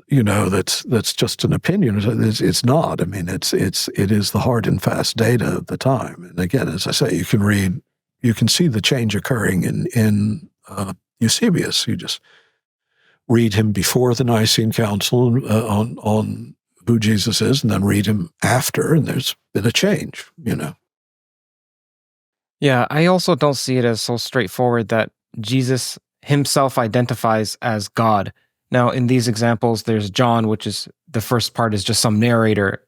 S2: that's just an opinion. It's not. I mean, it is the hard and fast data of the time. And again, as I say, you can see the change occurring in Eusebius. You just read him before the Nicene Council on who Jesus is, and then read him after, and there's been a change.
S1: Yeah, I also don't see it as so straightforward that Jesus himself identifies as God. Now, in these examples, there's John, which is the first part is just some narrator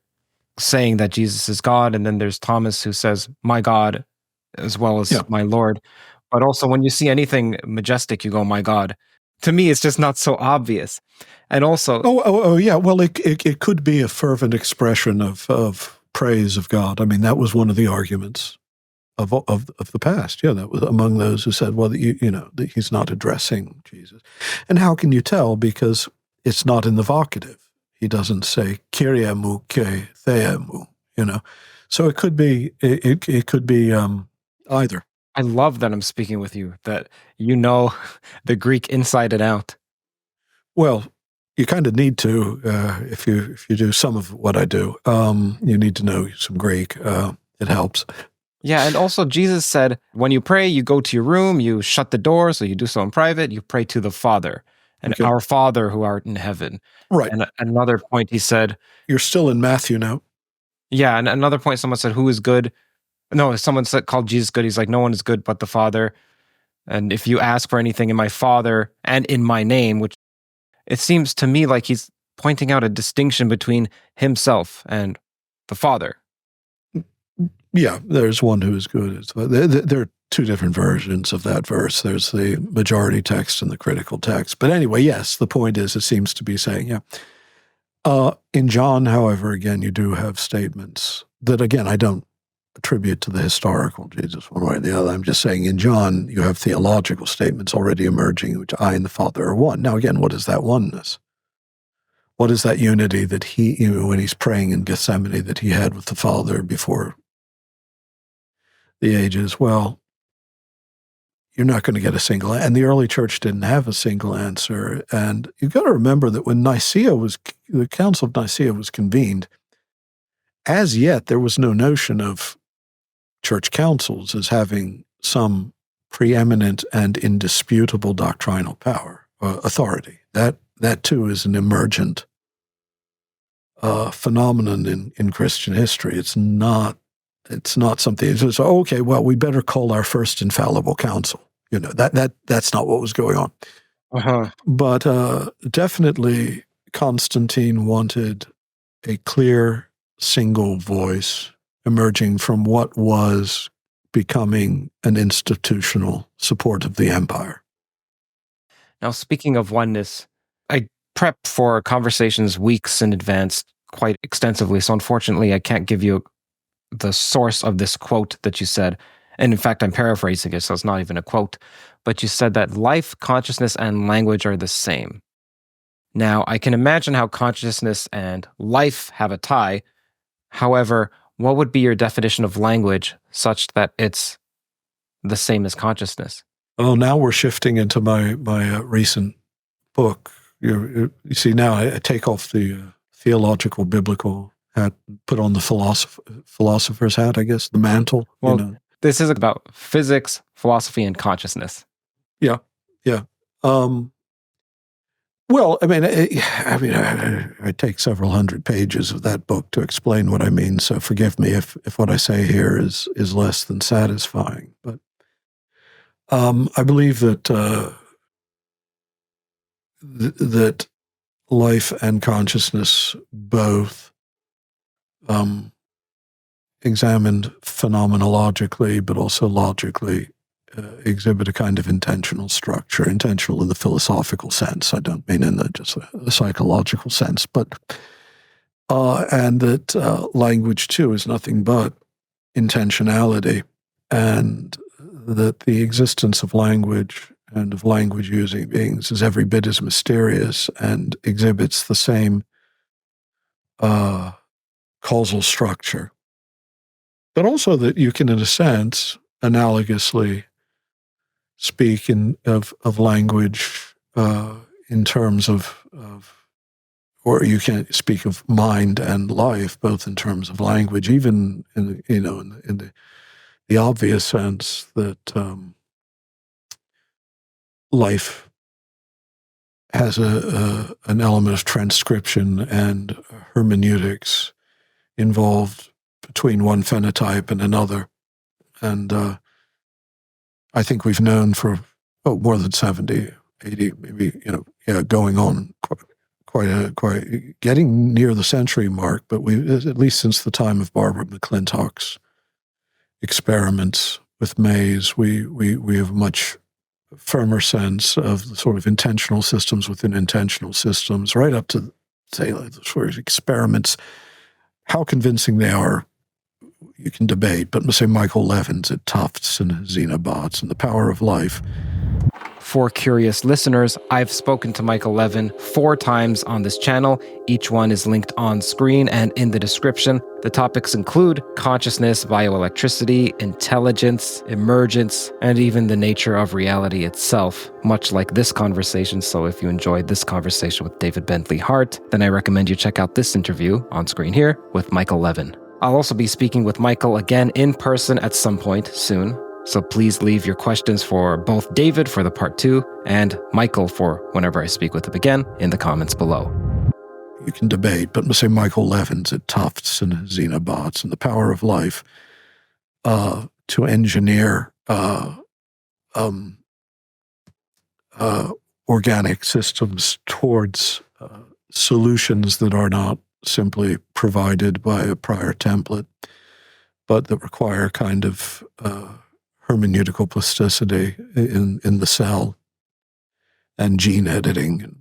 S1: saying that Jesus is God, and then there's Thomas who says, "My God," as well as "My Lord." But also, when you see anything majestic, you go, "My God." To me, it's just not so obvious. And also,
S2: yeah. Well, it could be a fervent expression of praise of God. I mean, that was one of the arguments of the past. Yeah, that was among those who said, well, that he's not addressing Jesus. And how can you tell? Because it's not in the vocative. He doesn't say Kyrie mu ke theemu, So it could be either.
S1: I love that I'm speaking with you, that you know the Greek inside and out.
S2: Well, you kind of need to if you do some of what I do. You need to know some Greek. It helps.
S1: Yeah, and also Jesus said, when you pray, you go to your room, you shut the door, so you do so in private, you pray to the Father, and our Father who art in heaven.
S2: Right.
S1: And another point he said...
S2: You're still in Matthew now.
S1: Yeah, and another point someone said, who is good? No, someone called Jesus good. He's like, no one is good but the Father. And if you ask for anything in my Father and in my name, which it seems to me like he's pointing out a distinction between himself and the Father.
S2: Yeah, there's one who is good. There are two different versions of that verse. There's the majority text and the critical text. But anyway, yes, the point is it seems to be saying, in John, however, again, you do have statements that, again, I don't attribute to the historical Jesus one way or the other. I'm just saying in John, you have theological statements already emerging, which I and the Father are one. Now, again, what is that oneness? What is that unity that he, when he's praying in Gethsemane, that he had with the Father before the ages? Well, you're not going to get a single, and the early church didn't have a single answer. And you've got to remember that when the Council of Nicaea was convened, as yet there was no notion of church councils as having some preeminent and indisputable doctrinal power, authority. That too is an emergent phenomenon in Christian history. It's not something. It's okay. Well, we better call our first infallible council. That's not what was going on.
S1: Uh-huh.
S2: But definitely, Constantine wanted a clear, single voice emerging from what was becoming an institutional support of the empire.
S1: Now, speaking of oneness, I prep for conversations weeks in advance quite extensively. So unfortunately, I can't give you the source of this quote that you said. And in fact, I'm paraphrasing it, so it's not even a quote. But you said that life, consciousness, and language are the same. Now, I can imagine how consciousness and life have a tie. However, what would be your definition of language such that it's the same as consciousness?
S2: Oh, now we're shifting into my recent book. You see, now I take off the theological, biblical hat, put on the philosopher's hat, I guess, the mantle.
S1: Well, this is about physics, philosophy, and consciousness.
S2: Yeah, yeah. Well, I mean, I take several hundred pages of that book to explain what I mean. So forgive me if what I say here is less than satisfying. But I believe that that life and consciousness both examined phenomenologically, but also logically, exhibit a kind of intentional structure, intentional in the philosophical sense. I don't mean in just the psychological sense, but and that language too is nothing but intentionality, and that the existence of language and of language-using beings is every bit as mysterious and exhibits the same causal structure, but also that you can, in a sense, analogously speak of language in terms of, or you can speak of mind and life both in terms of language, even in the obvious sense that life has an element of transcription and hermeneutics involved between one phenotype and another. And I think we've known for more than 70, 80, maybe, going on quite getting near the century mark, but we, at least since the time of Barbara McClintock's experiments with maze, we have a much firmer sense of the sort of intentional systems within intentional systems, right up to, say, the sort of experiments. How convincing they are, you can debate, but say Michael Levin's at Tufts and Xenobots and the Power of Life.
S1: For curious listeners, I've spoken to Michael Levin 4 times on this channel. Each one is linked on screen and in the description. The topics include consciousness, bioelectricity, intelligence, emergence, and even the nature of reality itself, much like this conversation. So if you enjoyed this conversation with David Bentley Hart, then I recommend you check out this interview on screen here with Michael Levin. I'll also be speaking with Michael again in person at some point soon. So please leave your questions for both David for the part 2 and Michael for whenever I speak with him again in the comments below.
S2: You can debate, but say Michael Levin's at Tufts and Xenobots and the Power of Life to engineer organic systems towards solutions that are not simply provided by a prior template, but that require kind of hermeneutical plasticity in the cell and gene editing,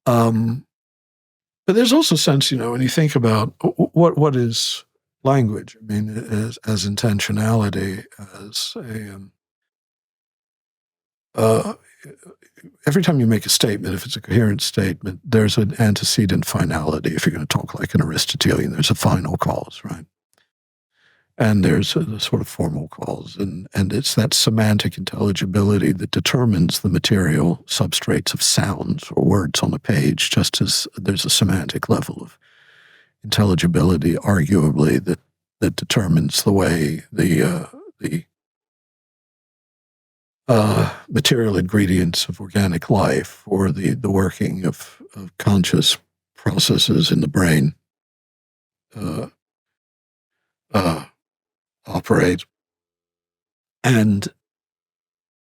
S2: but there's also a sense, when you think about what is language, I mean, as intentionality, as every time you make a statement, if it's a coherent statement, there's an antecedent finality. If you're going to talk like an Aristotelian, there's a final cause, right? And there's a sort of formal cause, and it's that semantic intelligibility that determines the material substrates of sounds or words on a page, just as there's a semantic level of intelligibility, arguably, that determines the way the material ingredients of organic life or the working of conscious processes in the brain operate. And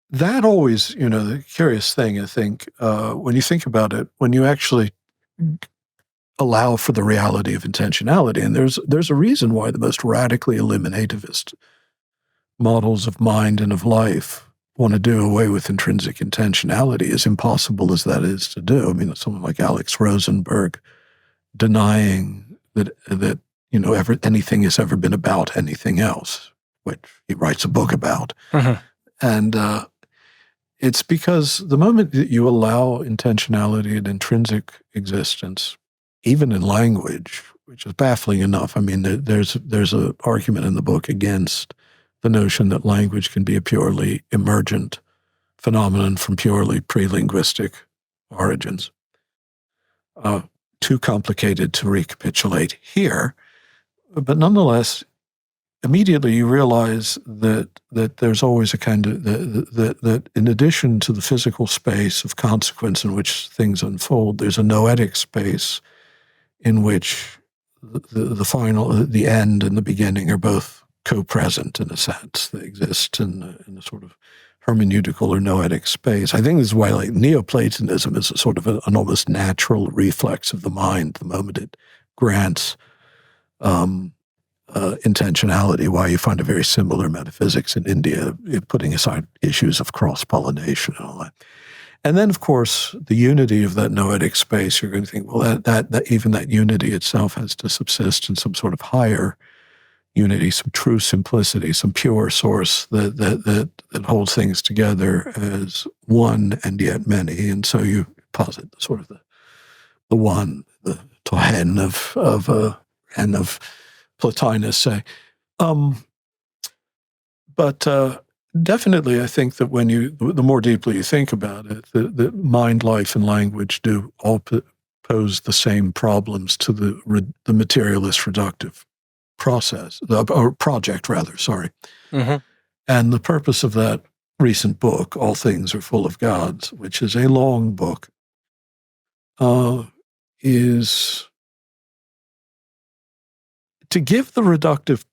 S2: that always, the curious thing, I think, when you think about it, when you actually allow for the reality of intentionality, and there's a reason why the most radically eliminativist models of mind and of life want to do away with intrinsic intentionality, as impossible as that is to do. I mean, someone like Alex Rosenberg denying that anything has ever been about anything else, which he writes a book about. Uh-huh. And it's because the moment that you allow intentionality and intrinsic existence, even in language, which is baffling enough. I mean, there's an argument in the book against the notion that language can be a purely emergent phenomenon from purely pre-linguistic origins. Too complicated to recapitulate here, but nonetheless, immediately you realize that there's always a kind of that in addition to the physical space of consequence in which things unfold, there's a noetic space in which the final, the end and the beginning are both co-present in a sense. They exist in a sort of hermeneutical or noetic space. I think this is why, like, Neo-Platonism is a sort of an almost natural reflex of the mind the moment it grants intentionality, why you find a very similar metaphysics in India, putting aside issues of cross-pollination and all that. And then, of course, the unity of that noetic space, you're going to think, well, that even that unity itself has to subsist in some sort of higher unity, some true simplicity, some pure source that holds things together as one and yet many. And so you posit sort of the one, the tohen of Plotinus, say. But definitely, I think that the more deeply you think about it, the mind, life, and language do all pose the same problems to the materialist reductive process, or project, rather, sorry.
S1: Mm-hmm.
S2: And the purpose of that recent book, All Things Are Full of Gods, which is a long book, is to give the reductive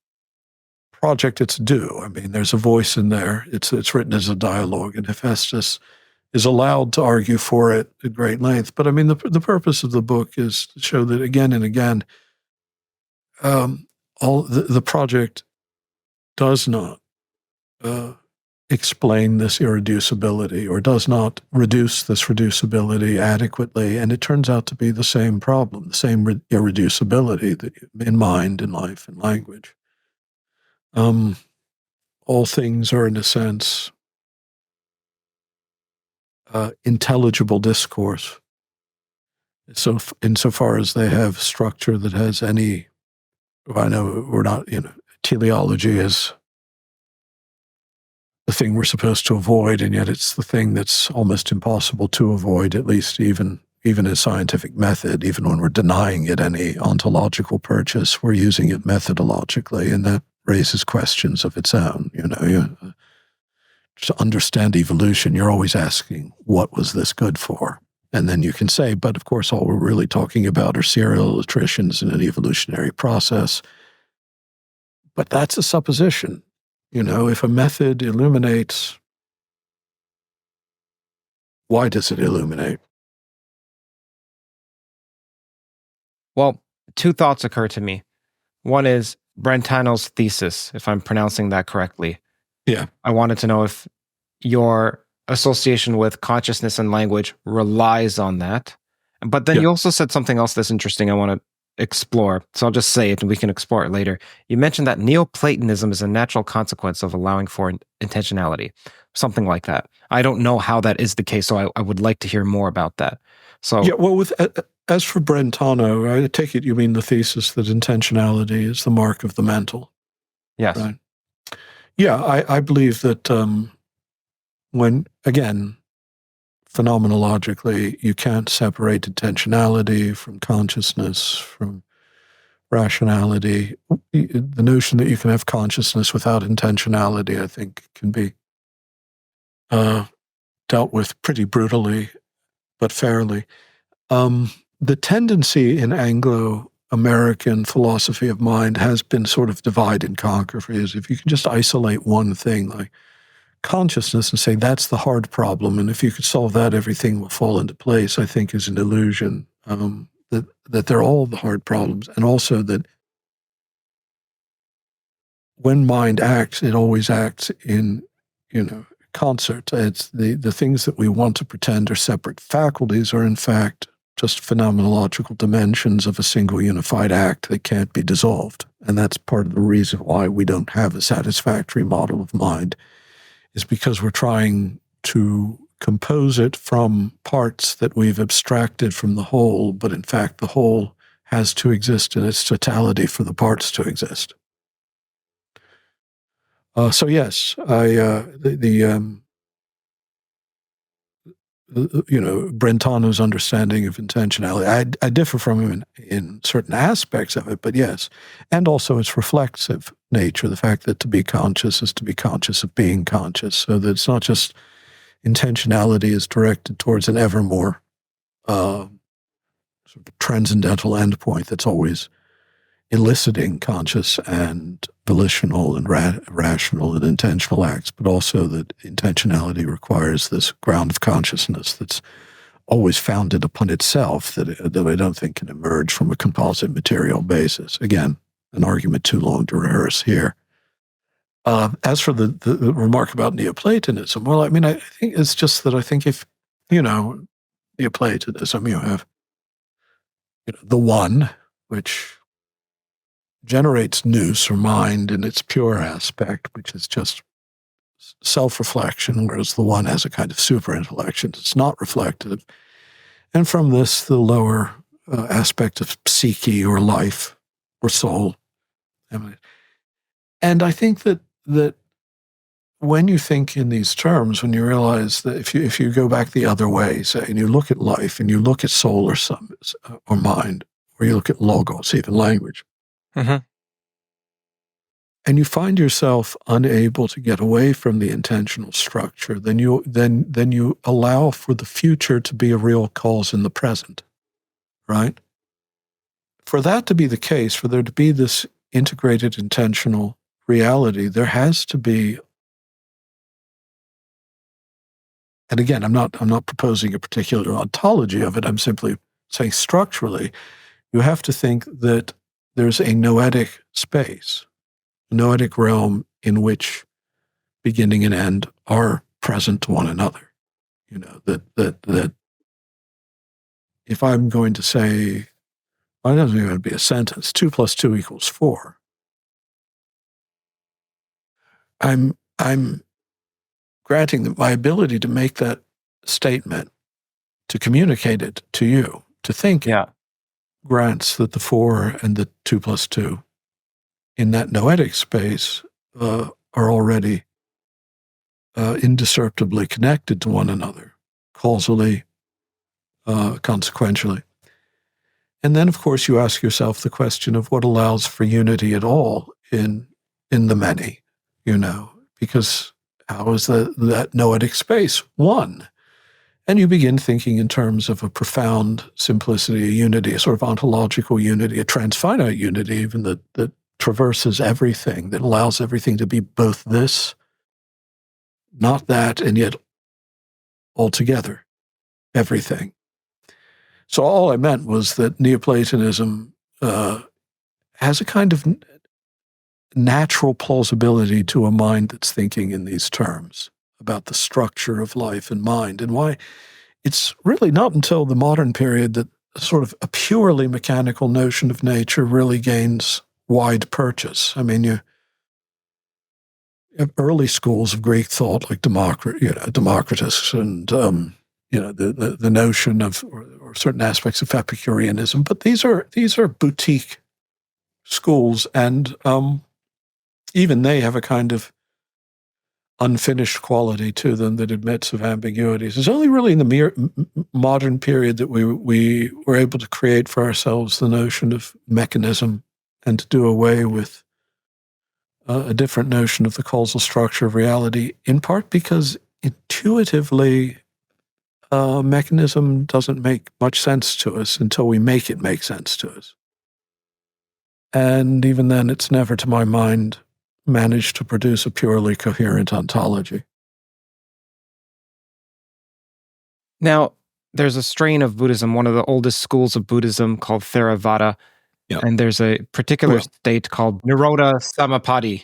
S2: project its due. I mean, there's a voice in there. It's written as a dialogue, and Hephaestus is allowed to argue for it at great length. But I mean, the purpose of the book is to show that again and again, the project does not explain this irreducibility, or does not reduce this reducibility adequately, and it turns out to be the same problem, the same irreducibility that in mind, in life, in language. All things are, in a sense, intelligible discourse. So, insofar as they have structure that has any, I know we're not, teleology is the thing we're supposed to avoid, and yet it's the thing that's almost impossible to avoid, at least even as scientific method. Even when we're denying it any ontological purchase, we're using it methodologically, and that raises questions of its own. To understand evolution, you're always asking, what was this good for? And then you can say, but of course, all we're really talking about are serial attritions in an evolutionary process. But that's a supposition. If a method illuminates, why does it illuminate?
S1: Well, two thoughts occur to me. One is Brentano's thesis, if I'm pronouncing that correctly.
S2: Yeah.
S1: I wanted to know if your association with consciousness and language relies on that. But then you also said something else that's interesting I want to explore. So I'll just say it and we can explore it later. You mentioned that Neoplatonism is a natural consequence of allowing for intentionality, something like that. I don't know how that is the case, so I would like to hear more about that. So
S2: yeah, well, as for Brentano, I take it you mean the thesis that intentionality is the mark of the mental.
S1: Yes.
S2: Right? Yeah, I believe that when, again, phenomenologically, you can't separate intentionality from consciousness, from rationality. The notion that you can have consciousness without intentionality, I think, can be dealt with pretty brutally, but fairly. The tendency in Anglo-American philosophy of mind has been sort of divide and conquer. Is if you can just isolate one thing, like consciousness, and say that's the hard problem, and if you could solve that, everything will fall into place, I think is an illusion. That they're all the hard problems, and also that when mind acts, it always acts in, concert. It's the things that we want to pretend are separate faculties are in fact just phenomenological dimensions of a single unified act that can't be dissolved. And that's part of the reason why we don't have a satisfactory model of mind, is because we're trying to compose it from parts that we've abstracted from the whole, but in fact the whole has to exist in its totality for the parts to exist. So yes, Brentano's understanding of intentionality. I differ from him in certain aspects of it, but yes. And also its reflexive nature, the fact that to be conscious is to be conscious of being conscious, so that it's not just intentionality is directed towards an ever more sort of transcendental endpoint that's always eliciting conscious and volitional and rational and intentional acts, but also that intentionality requires this ground of consciousness that's always founded upon itself, that I don't think can emerge from a composite material basis. Again, an argument too long to rehearse here. As for the remark about Neoplatonism, well, I mean, I think it's just that I think if, Neoplatonism, you have the one, which generates nous or mind in its pure aspect, which is just self-reflection, whereas the one has a kind of super-intellection. It's not reflective. And from this, the lower aspect of psyche or life or soul. And I think that when you think in these terms, when you realize that if you go back the other way, say, and you look at life and you look at soul or mind, or you look at logos, even language,
S1: Mm-hmm.
S2: and you find yourself unable to get away from the intentional structure, then you allow for the future to be a real cause in the present, right? For that to be the case, for there to be this integrated intentional reality, there has to be, and again, I'm not proposing a particular ontology of it, I'm simply saying structurally, you have to think that there's a noetic space, a noetic realm in which beginning and end are present to one another. That if I'm going to say, well, it doesn't even be a sentence, 2 + 2 = 4. I'm granting that my ability to make that statement, to communicate it to you, to think it, grants that the 4 and the 2 + 2 in that noetic space are already indiscertibly connected to one another, causally, consequentially. And then, of course, you ask yourself the question of what allows for unity at all in the many, because how is that noetic space one? And you begin thinking in terms of a profound simplicity, a unity, a sort of ontological unity, a transfinite unity, even that traverses everything, that allows everything to be both this, not that, and yet altogether, everything. So all I meant was that Neoplatonism has a kind of natural plausibility to a mind that's thinking in these terms about the structure of life and mind, and why it's really not until the modern period that sort of a purely mechanical notion of nature really gains wide purchase. I mean, you have early schools of Greek thought like Democritus and the notion of or certain aspects of Epicureanism, but these are boutique schools, and even they have a kind of unfinished quality to them that admits of ambiguities. It's only really in the modern period that we were able to create for ourselves the notion of mechanism and to do away with a different notion of the causal structure of reality, in part because intuitively mechanism doesn't make much sense to us until we make it make sense to us. And even then, it's never, to my mind, managed to produce a purely coherent ontology.
S1: Now, there's a strain of Buddhism, one of the oldest schools of Buddhism called Theravada, and there's a particular state called Nirodha Samapatti,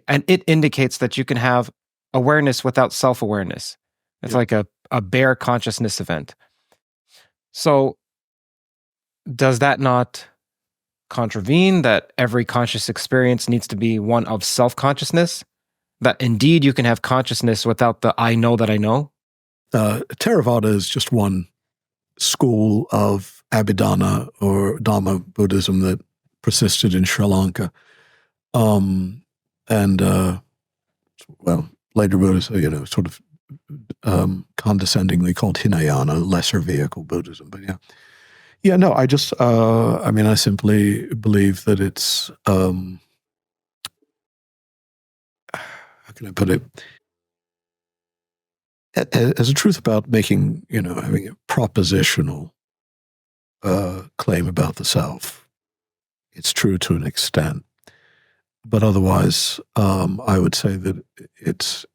S1: and it indicates that you can have awareness without self-awareness. It's like a bare consciousness event. So does that not contravene that every conscious experience needs to be one of self-consciousness? That indeed you can have consciousness without the I know that I know?
S2: Theravada is just one school of Abhidhamma or Dhamma Buddhism that persisted in Sri Lanka. Later Buddhists, sort of condescendingly called Hinayana, lesser vehicle Buddhism. But yeah, no, I just, I simply believe that it's, how can I put it? As a truth about making, having a propositional claim about the self, it's true to an extent. But otherwise, I would say that it's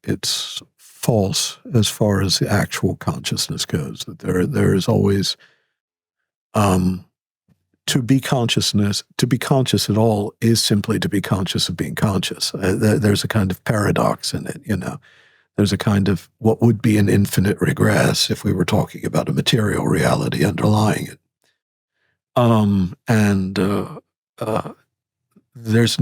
S2: false as far as the actual consciousness goes. That there is always to be conscious at all is simply to be conscious of being conscious. There's a kind of paradox in it, There's a kind of what would be an infinite regress if we were talking about a material reality underlying it. There's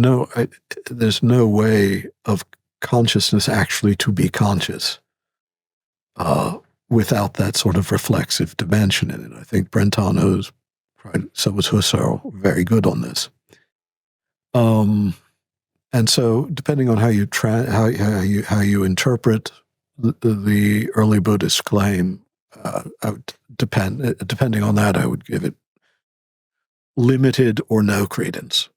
S2: no way of consciousness actually to be conscious without that sort of reflexive dimension in it. I think Brentano's, so was Husserl, very good on this. And so, depending on how you interpret the early Buddhist claim, depending on that, I would give it limited or no credence.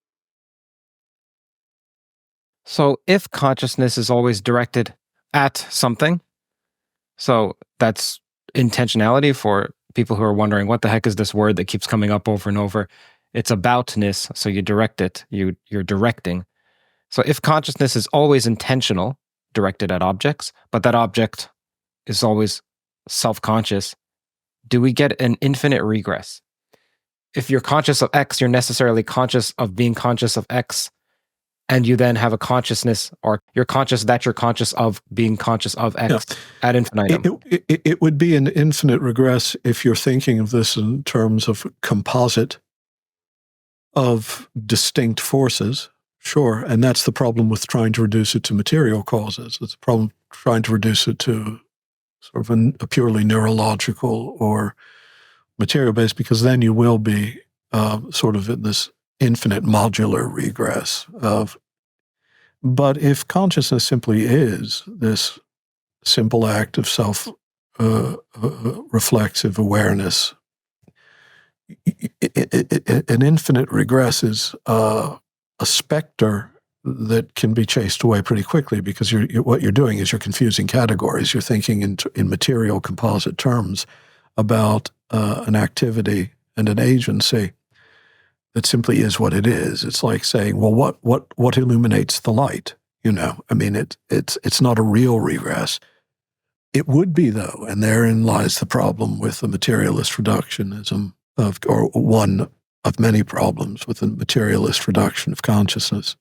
S1: So if consciousness is always directed at something, so that's intentionality for people who are wondering, what the heck is this word that keeps coming up over and over? It's aboutness, so you direct it, you're directing. So if consciousness is always intentional, directed at objects, but that object is always self-conscious, do we get an infinite regress? If you're conscious of X, you're necessarily conscious of being conscious of X, and you then have a consciousness, or you're conscious that you're conscious of being conscious of X ad infinitum.
S2: It would be an infinite regress if you're thinking of this in terms of composite of distinct forces, sure, and that's the problem with trying to reduce it to material causes. It's a problem trying to reduce it to sort of a purely neurological or material-based, because then you will be sort of in this infinite modular regress of. But if consciousness simply is this simple act of self-reflexive awareness, an infinite regress is a specter that can be chased away pretty quickly, because what you're doing is you're confusing categories. You're thinking in material composite terms about an activity and an agency that simply is what it is. It's like saying, well, what illuminates the light? It's not a real regress. It would be, though, and therein lies the problem with the materialist reductionism or one of many problems with the materialist reduction of consciousness.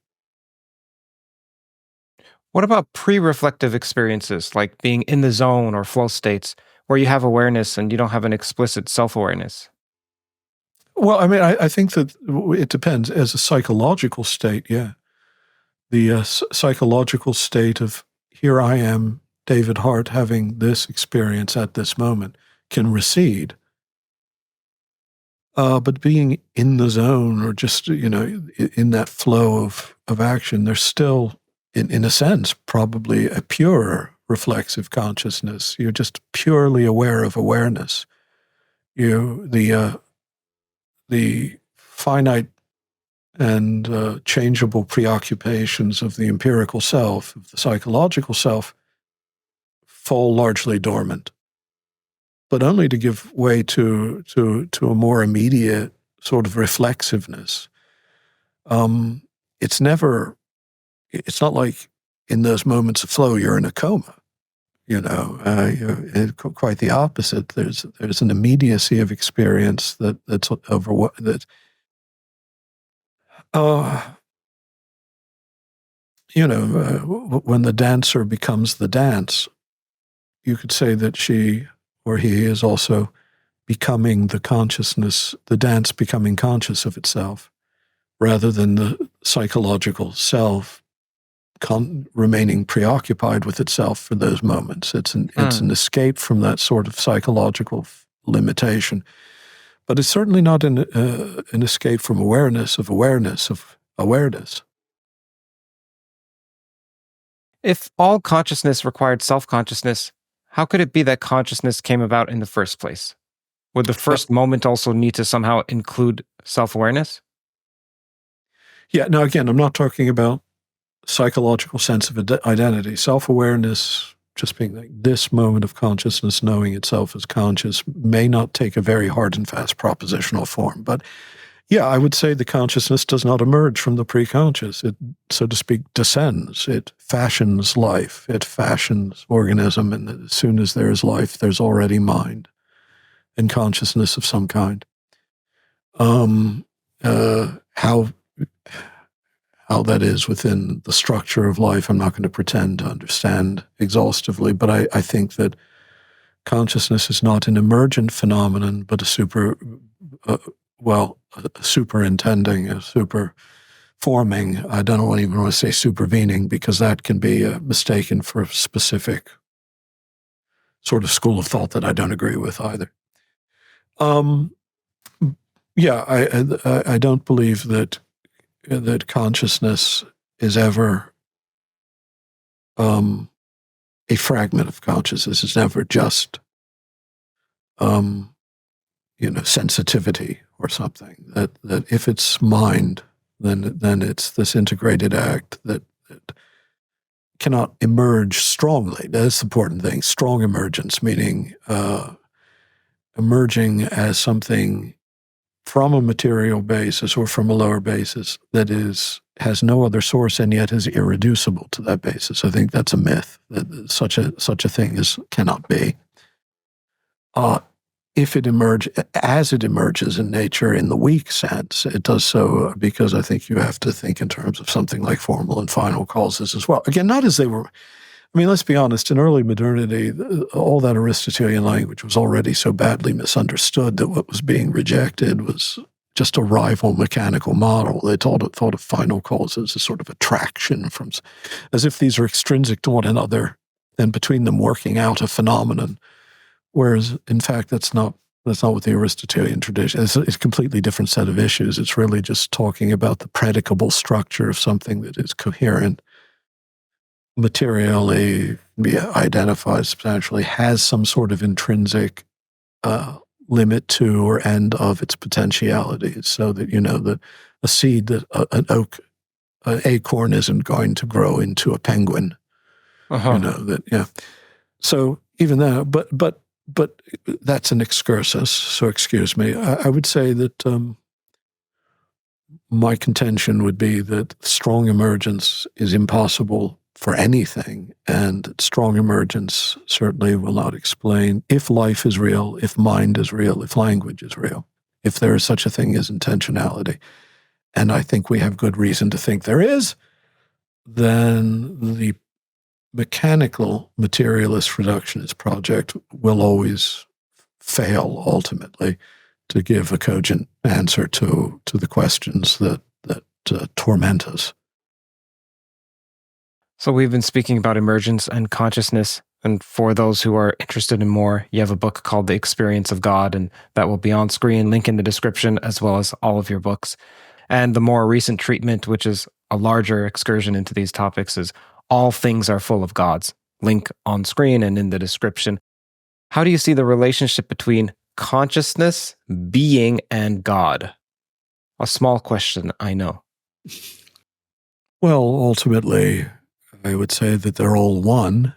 S1: What about pre-reflective experiences, like being in the zone or flow states, where you have awareness and you don't have an explicit self-awareness?
S2: Well, I think that it depends. As a psychological state, yeah. The psychological state of, here I am, David Hart, having this experience at this moment, can recede. But being in the zone, or just, in that flow of action, there's still, in a sense, probably a purer reflexive consciousness. You're just purely aware of awareness. The finite and changeable preoccupations of the empirical self, of the psychological self, fall largely dormant, but only to give way to a more immediate sort of reflexiveness. It's not like in those moments of flow you're in a coma. Quite the opposite. There's an immediacy of experience that's over that. When the dancer becomes the dance, you could say that she or he is also becoming the consciousness, the dance becoming conscious of itself, rather than the psychological self remaining preoccupied with itself for those moments. It's an escape from that sort of psychological limitation, but it's certainly not an escape from awareness.
S1: If all consciousness required self-consciousness, how could it be that consciousness came about in the first place? Would the first moment also need to somehow include self-awareness?
S2: Yeah, now again, I'm not talking about psychological sense of identity. Self-awareness, just being like this moment of consciousness, knowing itself as conscious, may not take a very hard and fast propositional form. But yeah, I would say the consciousness does not emerge from the pre-conscious. It, so to speak, descends. It fashions life. It fashions organism. And as soon as there is life, there's already mind and consciousness of some kind. How that is within the structure of life, I'm not going to pretend to understand exhaustively, but I think that consciousness is not an emergent phenomenon, but a superintending, a super forming. I don't even want to say supervening, because that can be mistaken for a specific sort of school of thought that I don't agree with either. Yeah, I don't believe that consciousness is ever a fragment of consciousness. It's never just sensitivity or something. That if it's mind, then it's this integrated act that cannot emerge strongly. That's the important thing. Strong emergence, meaning emerging as something from a material basis or from a lower basis that has no other source and yet is irreducible to that basis. I think that's a myth, that such a thing cannot be. If it emerges in nature in the weak sense, it does so because I think you have to think in terms of something like formal and final causes as well. Again, not as they were. I mean, let's be honest, in early modernity, all that Aristotelian language was already so badly misunderstood that what was being rejected was just a rival mechanical model. They thought of final causes as sort of attraction as if these are extrinsic to one another and between them working out a phenomenon. Whereas, in fact, that's not what the Aristotelian tradition is. It's a completely different set of issues. It's really just talking about the predicable structure of something that is coherent, materially identified substantially, has some sort of intrinsic limit to or end of its potentialities, so that that a seed, that an acorn isn't going to grow into a penguin. So even that, but that's an excursus. So excuse me. I would say that my contention would be that strong emergence is impossible for anything, and strong emergence certainly will not explain if life is real, if mind is real, if language is real, if there is such a thing as intentionality. And I think we have good reason to think there is. Then the mechanical materialist reductionist project will always fail ultimately to give a cogent answer to the questions that torment us.
S1: So we've been speaking about emergence and consciousness, and for those who are interested in more, you have a book called The Experience of God, and that will be on screen, link in the description, as well as all of your books. And the more recent treatment, which is a larger excursion into these topics, is All Things Are Full of Gods, link on screen and in the description. How do you see the relationship between consciousness, being, and God? A small question, I know.
S2: Well, ultimately, I would say that they're all one,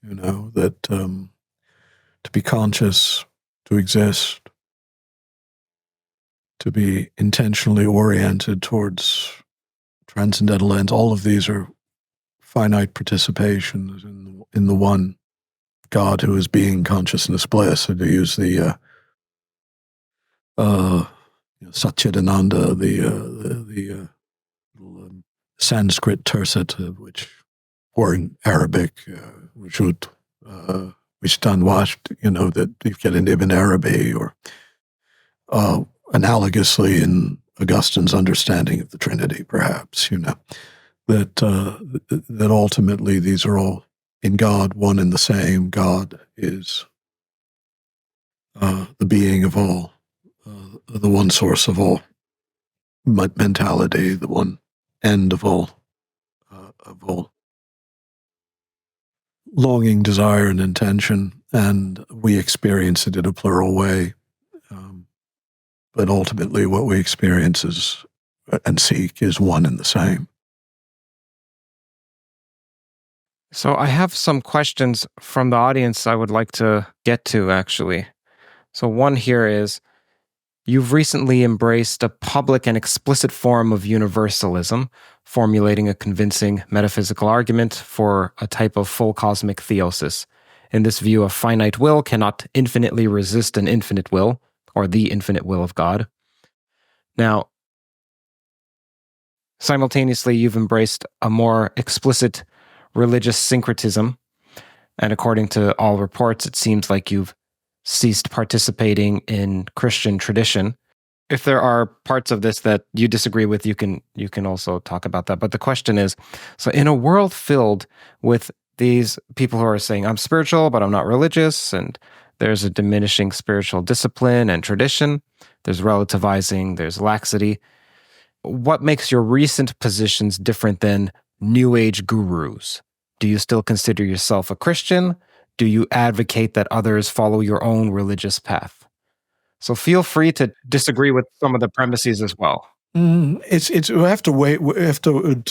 S2: that to be conscious, to exist, to be intentionally oriented towards transcendental ends, all of these are finite participations in the one God who is being, consciousness, bliss. And to use the Satchidananda, the Sanskrit tercet, or in Arabic, Wujud, Wishtan Washt, that you get in Ibn Arabi, or analogously in Augustine's understanding of the Trinity, perhaps, that ultimately these are all in God, one and the same. God is the being of all, the one source of all mentality, the one end of all longing, desire, and intention, and we experience it in a plural way. But ultimately, what we experience is and seek is one and the same.
S1: So I have some questions from the audience I would like to get to, actually. So one here is, you've recently embraced a public and explicit form of universalism, formulating a convincing metaphysical argument for a type of full cosmic theosis. In this view, a finite will cannot infinitely resist an infinite will, or the infinite will of God. Now, simultaneously, you've embraced a more explicit religious syncretism, and according to all reports, it seems like you've ceased participating in Christian tradition. If there are parts of this that you disagree with, you can also talk about that. But the question is, so in a world filled with these people who are saying, I'm spiritual, but I'm not religious, and there's a diminishing spiritual discipline and tradition, there's relativizing, there's laxity, what makes your recent positions different than New Age gurus? Do you still consider yourself a Christian? Do you advocate that others follow your own religious path? So feel free to disagree with some of the premises as well.
S2: It's we have to wait. We have to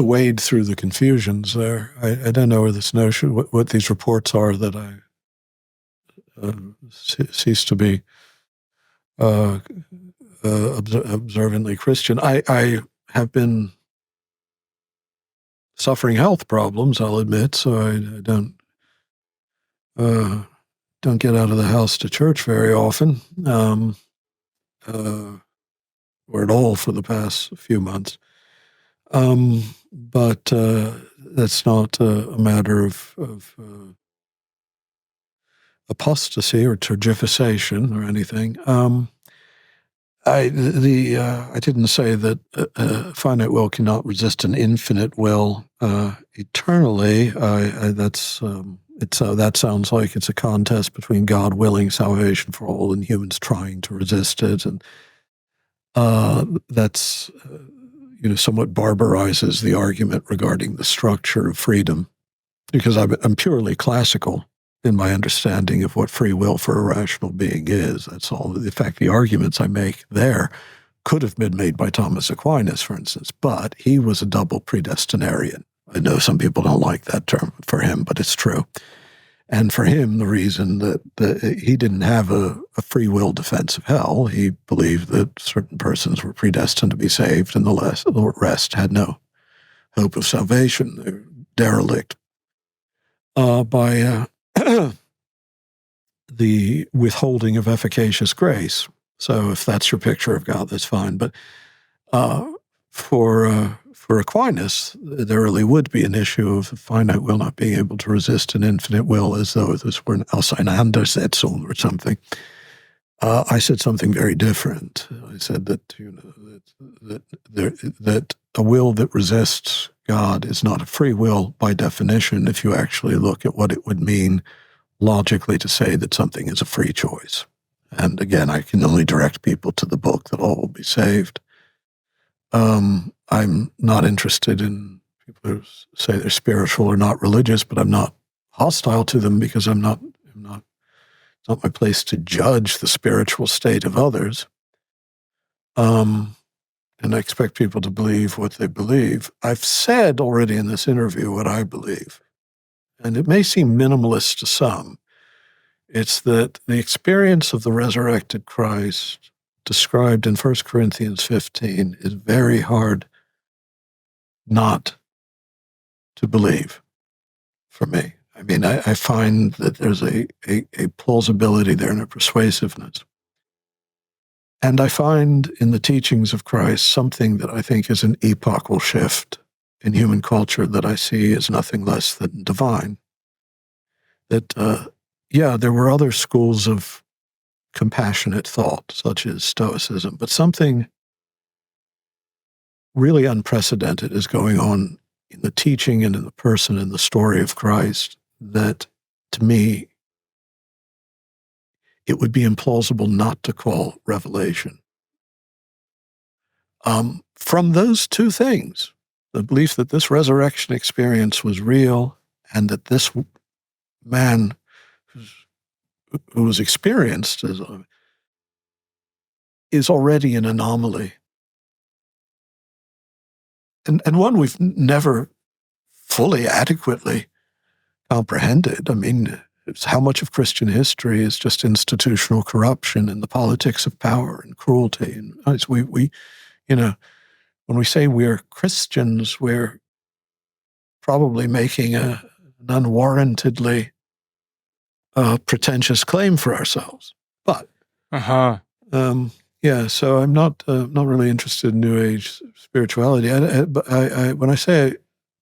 S2: wade through the confusions there. I don't know where this notion, what these reports are that I cease to be observantly Christian. I have been suffering health problems, I'll admit, so I don't get out of the house to church very often, or at all for the past few months. But that's not a matter of apostasy or tergiversation or anything. I didn't say that a finite will cannot resist an infinite will eternally. That sounds like it's a contest between God willing salvation for all and humans trying to resist it, and that's somewhat barbarizes the argument regarding the structure of freedom, because I'm purely classical in my understanding of what free will for a rational being is. That's all. In fact, the arguments I make there could have been made by Thomas Aquinas, for instance, but he was a double predestinarian. I know some people don't like that term for him, but it's true. And for him, the reason that he didn't have a free will defense of hell, he believed that certain persons were predestined to be saved and the rest had no hope of salvation. They were derelict by the withholding of efficacious grace. So if that's your picture of God, that's fine. But for Aquinas, there really would be an issue of a finite will not being able to resist an infinite will, as though this were an Auseinandersetzung or something. I said something very different. I said that that a will that resists God is not a free will by definition, if you actually look at what it would mean logically to say that something is a free choice. And again, I can only direct people to the book that all will be saved. I'm not interested in people who say they're spiritual or not religious, but I'm not hostile to them because it's not my place to judge the spiritual state of others. And I expect people to believe what they believe. I've said already in this interview what I believe, and it may seem minimalist to some. It's that the experience of the resurrected Christ described in 1 Corinthians 15 is very hard not to believe for me. I mean, I find that there's a plausibility there and a persuasiveness. And I find in the teachings of Christ something that I think is an epochal shift in human culture that I see as nothing less than divine. That, there were other schools of compassionate thought, such as Stoicism, but something really unprecedented is going on in the teaching and in the person and the story of Christ that, to me, it would be implausible not to call revelation. From those two things, the belief that this resurrection experience was real and that this man who was experienced is already an anomaly. And one we've never fully adequately comprehended. I mean, it's how much of Christian history is just institutional corruption and the politics of power and cruelty. And we when we say we're Christians, we're probably making an unwarrantedly pretentious claim for ourselves. But so I'm not really interested in New Age spirituality. But when I say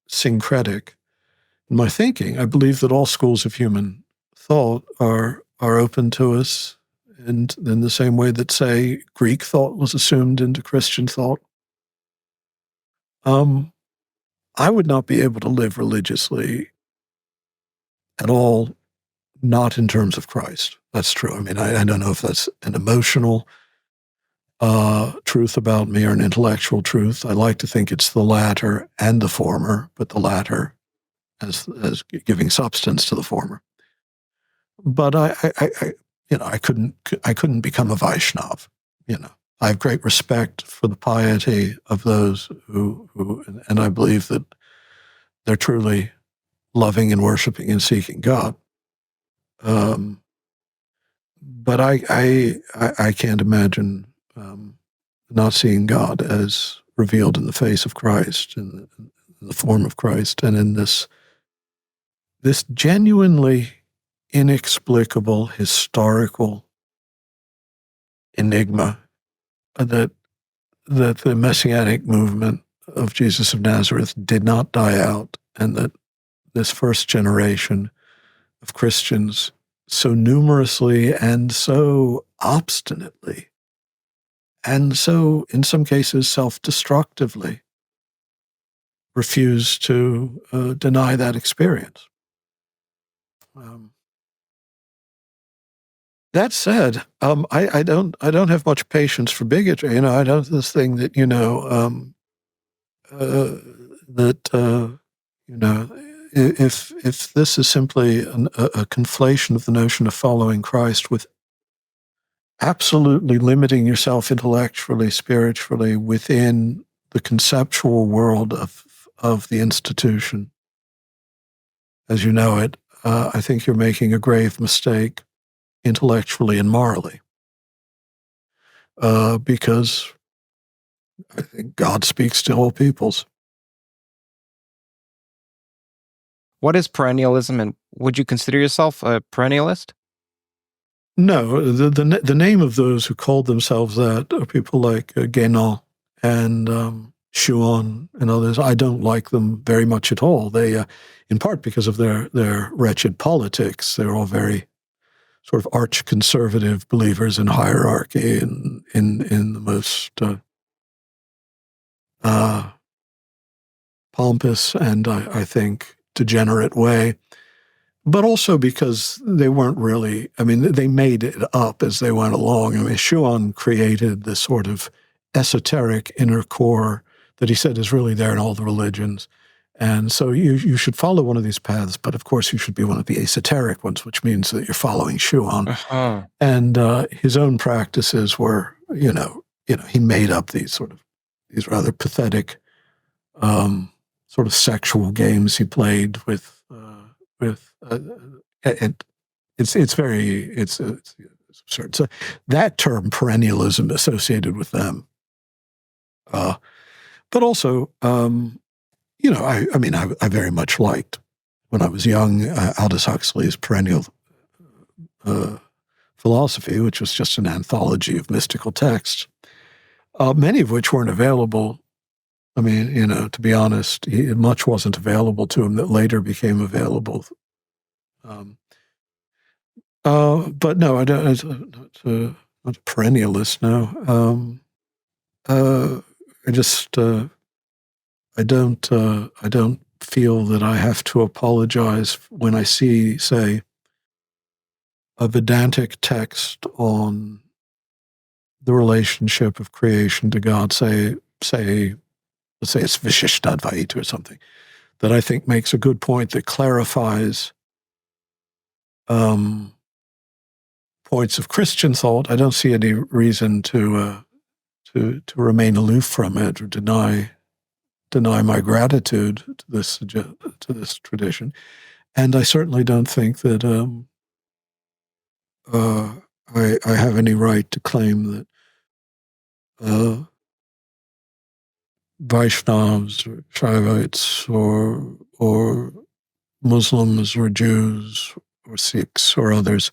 S2: syncretic in my thinking, I believe that all schools of human thought are open to us, and in the same way that, say, Greek thought was assumed into Christian thought. I would not be able to live religiously at all, not in terms of Christ. That's true. I mean, I don't know if that's an emotional truth about me or an intellectual truth. I like to think it's the latter and the former, but the latter as giving substance to the former. But I couldn't become a Vaishnav. I have great respect for the piety of those who and I believe that they're truly loving and worshiping and seeking God. But I can't imagine not seeing God as revealed in the face of Christ, in the form of Christ, and in this genuinely inexplicable historical enigma that the Messianic movement of Jesus of Nazareth did not die out, and that this first generation of Christians so numerously and so obstinately and so, in some cases, self-destructively refused to deny that experience. That said, I don't have much patience for bigotry. I don't this thing that if this is simply a conflation of the notion of following Christ with absolutely limiting yourself intellectually, spiritually within the conceptual world of the institution as you know it, I think you're making a grave mistake intellectually and morally. Because I think God speaks to all peoples.
S1: What is perennialism, and would you consider yourself a perennialist?
S2: No, the name of those who called themselves that are people like Guénon and Schuon and others. I don't like them very much at all. They, in part because of their wretched politics, they're all very sort of arch-conservative believers in hierarchy and in the most pompous and I think degenerate way. But also because they weren't really, I mean, they made it up as they went along. I mean, Schuon created this sort of esoteric inner core that he said is really there in all the religions. And so you should follow one of these paths, but of course you should be one of the esoteric ones, which means that you're following Schuon. Uh-huh. And his own practices were, he made up these rather pathetic sort of sexual games he played with it's absurd. So that term perennialism associated with them, but also I very much liked when I was young Aldous Huxley's Perennial Philosophy, which was just an anthology of mystical texts, many of which weren't available. I mean, to be honest, much wasn't available to him that later became available. But no, I don't. Not a perennialist. No, I don't feel that I have to apologize when I see, say, a Vedantic text on the relationship of creation to God. Say, let's say it's Vishishtadvaita or something, that I think makes a good point that clarifies points of Christian thought, I don't see any reason to remain aloof from it or deny my gratitude to this tradition. And I certainly don't think that I have any right to claim that Vaishnavas or Shaivites or Muslims or Jews or Sikhs or others,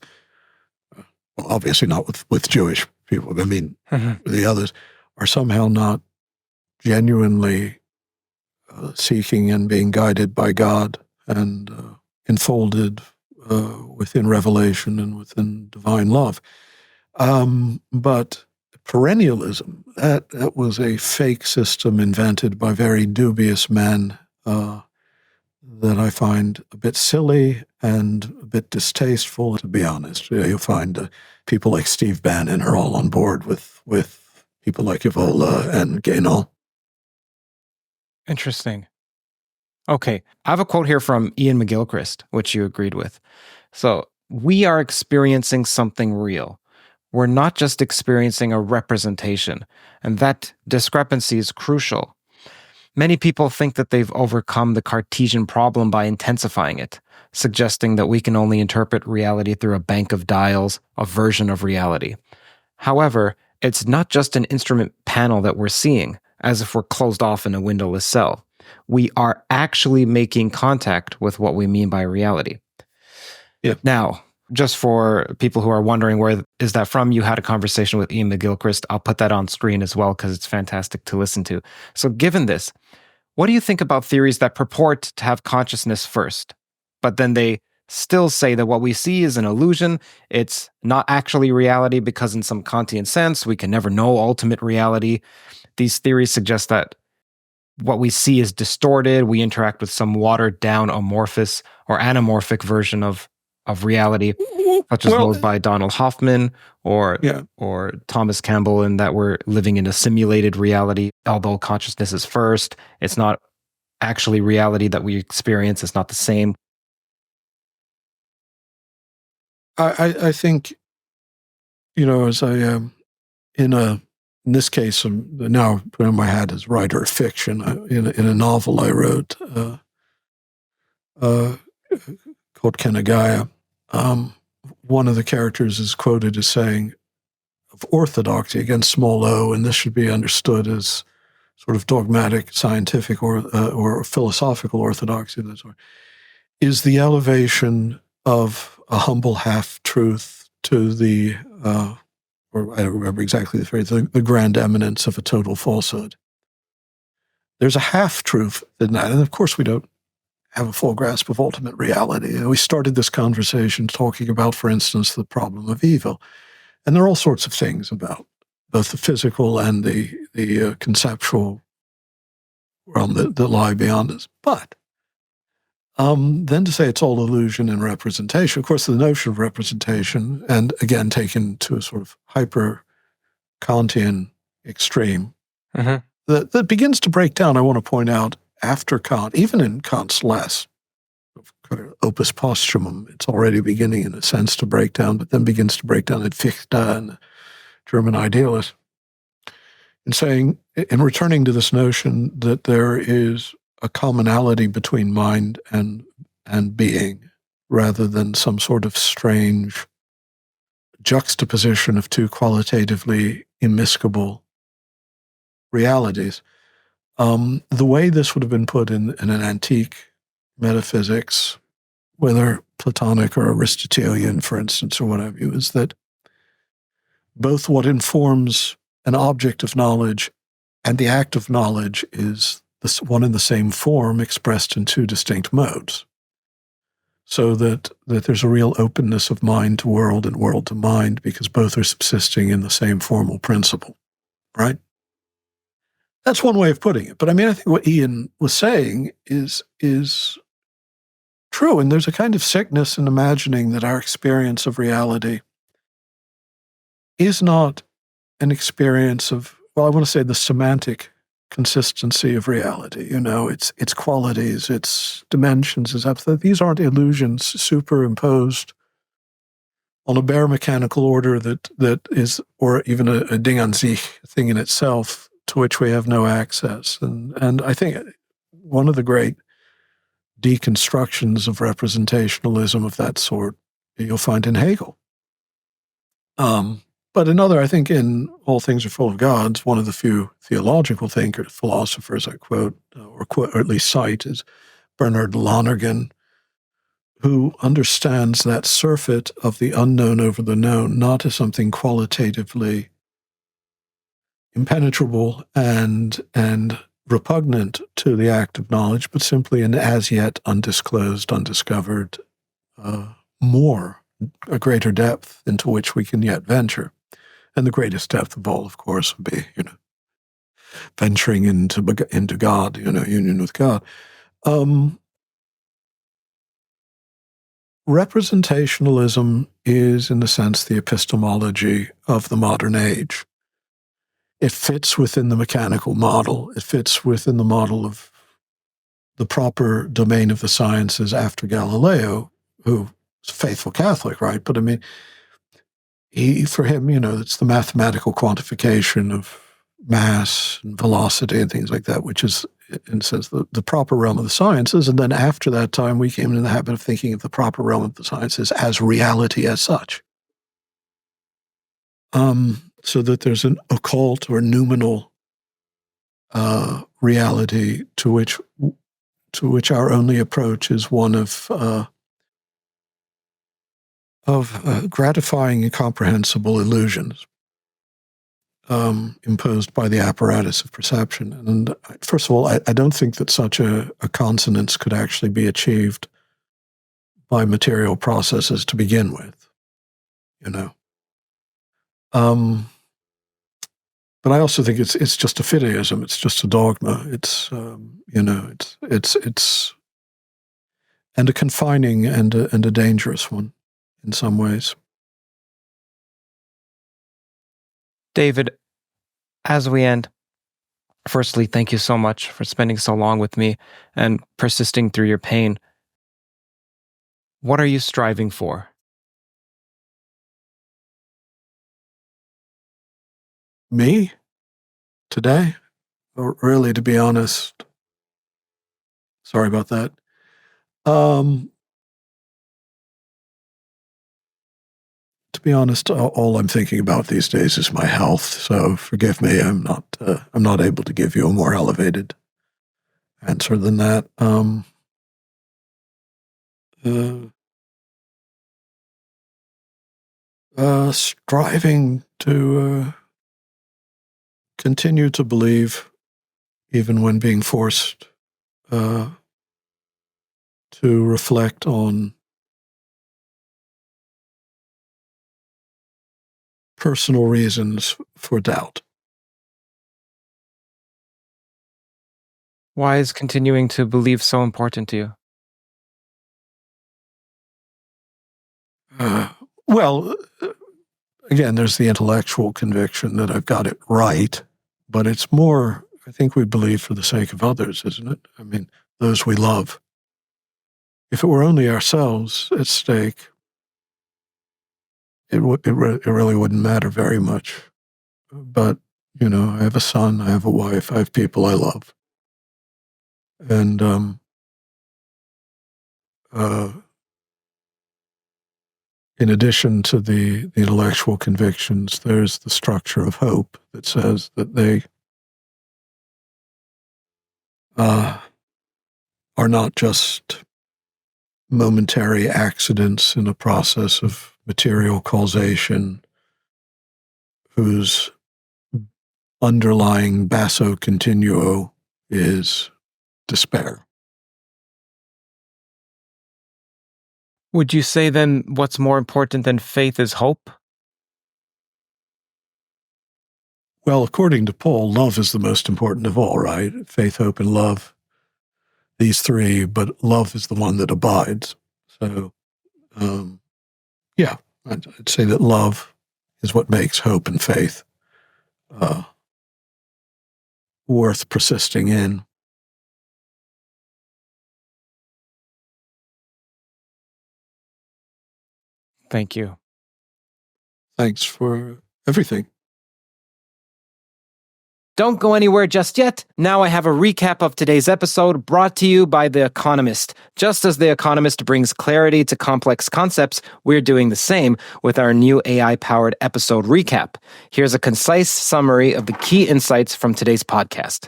S2: well, obviously not with Jewish people, I mean, the others, are somehow not genuinely seeking and being guided by God and enfolded within revelation and within divine love. But perennialism, that was a fake system invented by very dubious men that I find a bit silly and a bit distasteful, to be honest. You'll find people like Steve Bannon are all on board with people like Evola and Gaynor.
S1: Interesting. Okay, I have a quote here from Ian McGilchrist, which you agreed with. So, we are experiencing something real. We're not just experiencing a representation, and that discrepancy is crucial. Many people think that they've overcome the Cartesian problem by intensifying it, suggesting that we can only interpret reality through a bank of dials, a version of reality. However, it's not just an instrument panel that we're seeing, as if we're closed off in a windowless cell. We are actually making contact with what we mean by reality.
S2: Yeah.
S1: Now, just for people who are wondering where is that from, you had a conversation with Ian McGilchrist. I'll put that on screen as well because it's fantastic to listen to. So given this, what do you think about theories that purport to have consciousness first, but then they still say that what we see is an illusion, it's not actually reality because in some Kantian sense, we can never know ultimate reality? These theories suggest that what we see is distorted, we interact with some watered down amorphous or anamorphic version of reality, such as those by Donald Hoffman or Thomas Campbell, and that we're living in a simulated reality. Although consciousness is first, it's not actually reality that we experience. It's not the same.
S2: I think, as I in this case, now putting on my hat as writer of fiction, in a novel I wrote called Kenagaya, one of the characters is quoted as saying, of orthodoxy, again, small o, and this should be understood as sort of dogmatic, scientific, or philosophical orthodoxy, is the elevation of a humble half-truth to the, or I don't remember exactly the phrase, the grand eminence of a total falsehood. There's a half-truth in that, and of course we don't have a full grasp of ultimate reality. We started this conversation talking about, for instance, the problem of evil. And there are all sorts of things about both the physical and the conceptual realm that lie beyond us. But then to say it's all illusion and representation, of course, the notion of representation, and again, taken to a sort of hyper-Kantian extreme, that begins to break down, I want to point out, after Kant, even in Kant's last opus posthumum, it's already beginning in a sense to break down, but then begins to break down at Fichte and the German idealist, in saying, in returning to this notion that there is a commonality between mind and being, rather than some sort of strange juxtaposition of two qualitatively immiscible realities. The way this would have been put in an antique metaphysics, whether Platonic or Aristotelian, for instance, or what have you, is that both what informs an object of knowledge and the act of knowledge is this one and the same form expressed in two distinct modes. So that there's a real openness of mind to world and world to mind because both are subsisting in the same formal principle, right? That's one way of putting it. But I mean, I think what Ian was saying is true. And there's a kind of sickness in imagining that our experience of reality is not an experience of, well, I want to say the semantic consistency of reality. Its qualities, its dimensions, these aren't illusions superimposed on a bare mechanical order that is, or even a Ding an sich, thing in itself, to which we have no access. And I think one of the great deconstructions of representationalism of that sort you'll find in Hegel. But another, I think, in All Things Are Full of Gods, one of the few theological thinkers, philosophers I quote, or at least cite, is Bernard Lonergan, who understands that surfeit of the unknown over the known not as something qualitatively impenetrable and repugnant to the act of knowledge, but simply an as yet undisclosed, undiscovered a greater depth into which we can yet venture. And the greatest depth of all, of course, would be, venturing into God, union with God. Representationalism is, in a sense, the epistemology of the modern age. It fits within the mechanical model. It fits within the model of the proper domain of the sciences after Galileo, who was a faithful Catholic, right? But I mean, for him, it's the mathematical quantification of mass and velocity and things like that, which is, in a sense, the proper realm of the sciences. And then after that time, we came into the habit of thinking of the proper realm of the sciences as reality as such. So that there's an occult or noumenal reality to which our only approach is one of gratifying incomprehensible illusions imposed by the apparatus of perception. And first of all, I don't think that such a consonance could actually be achieved by material processes to begin with, But I also think it's just a fideism. It's just a dogma. It's it's and a confining and a dangerous one in some ways.
S1: David, as we end, firstly, thank you so much for spending so long with me and persisting through your pain. What are you striving for?
S2: Me? Today? Or really, to be honest, sorry about that. To be honest, all I'm thinking about these days is my health. So forgive me, I'm not able to give you a more elevated answer than that. Striving to continue to believe, even when being forced to reflect on personal reasons for doubt.
S1: Why is continuing to believe so important to you?
S2: Well, again, there's the intellectual conviction that I've got it right, but it's more, I think we believe for the sake of others, isn't it? I mean, those we love. If it were only ourselves at stake, it really wouldn't matter very much. But, I have a son, I have a wife, I have people I love. And in addition to the intellectual convictions, there's the structure of hope that says that they are not just momentary accidents in a process of material causation whose underlying basso continuo is despair.
S1: Would you say then what's more important than faith is hope?
S2: Well, according to Paul, love is the most important of all, right? Faith, hope, and love. These three, but love is the one that abides. So, yeah, I'd say that love is what makes hope and faith worth persisting in.
S1: Thank you.
S2: Thanks for everything.
S1: Don't go anywhere just yet. Now I have a recap of today's episode brought to you by The Economist. Just as The Economist brings clarity to complex concepts, we're doing the same with our new AI-powered episode recap. Here's a concise summary of the key insights from today's podcast.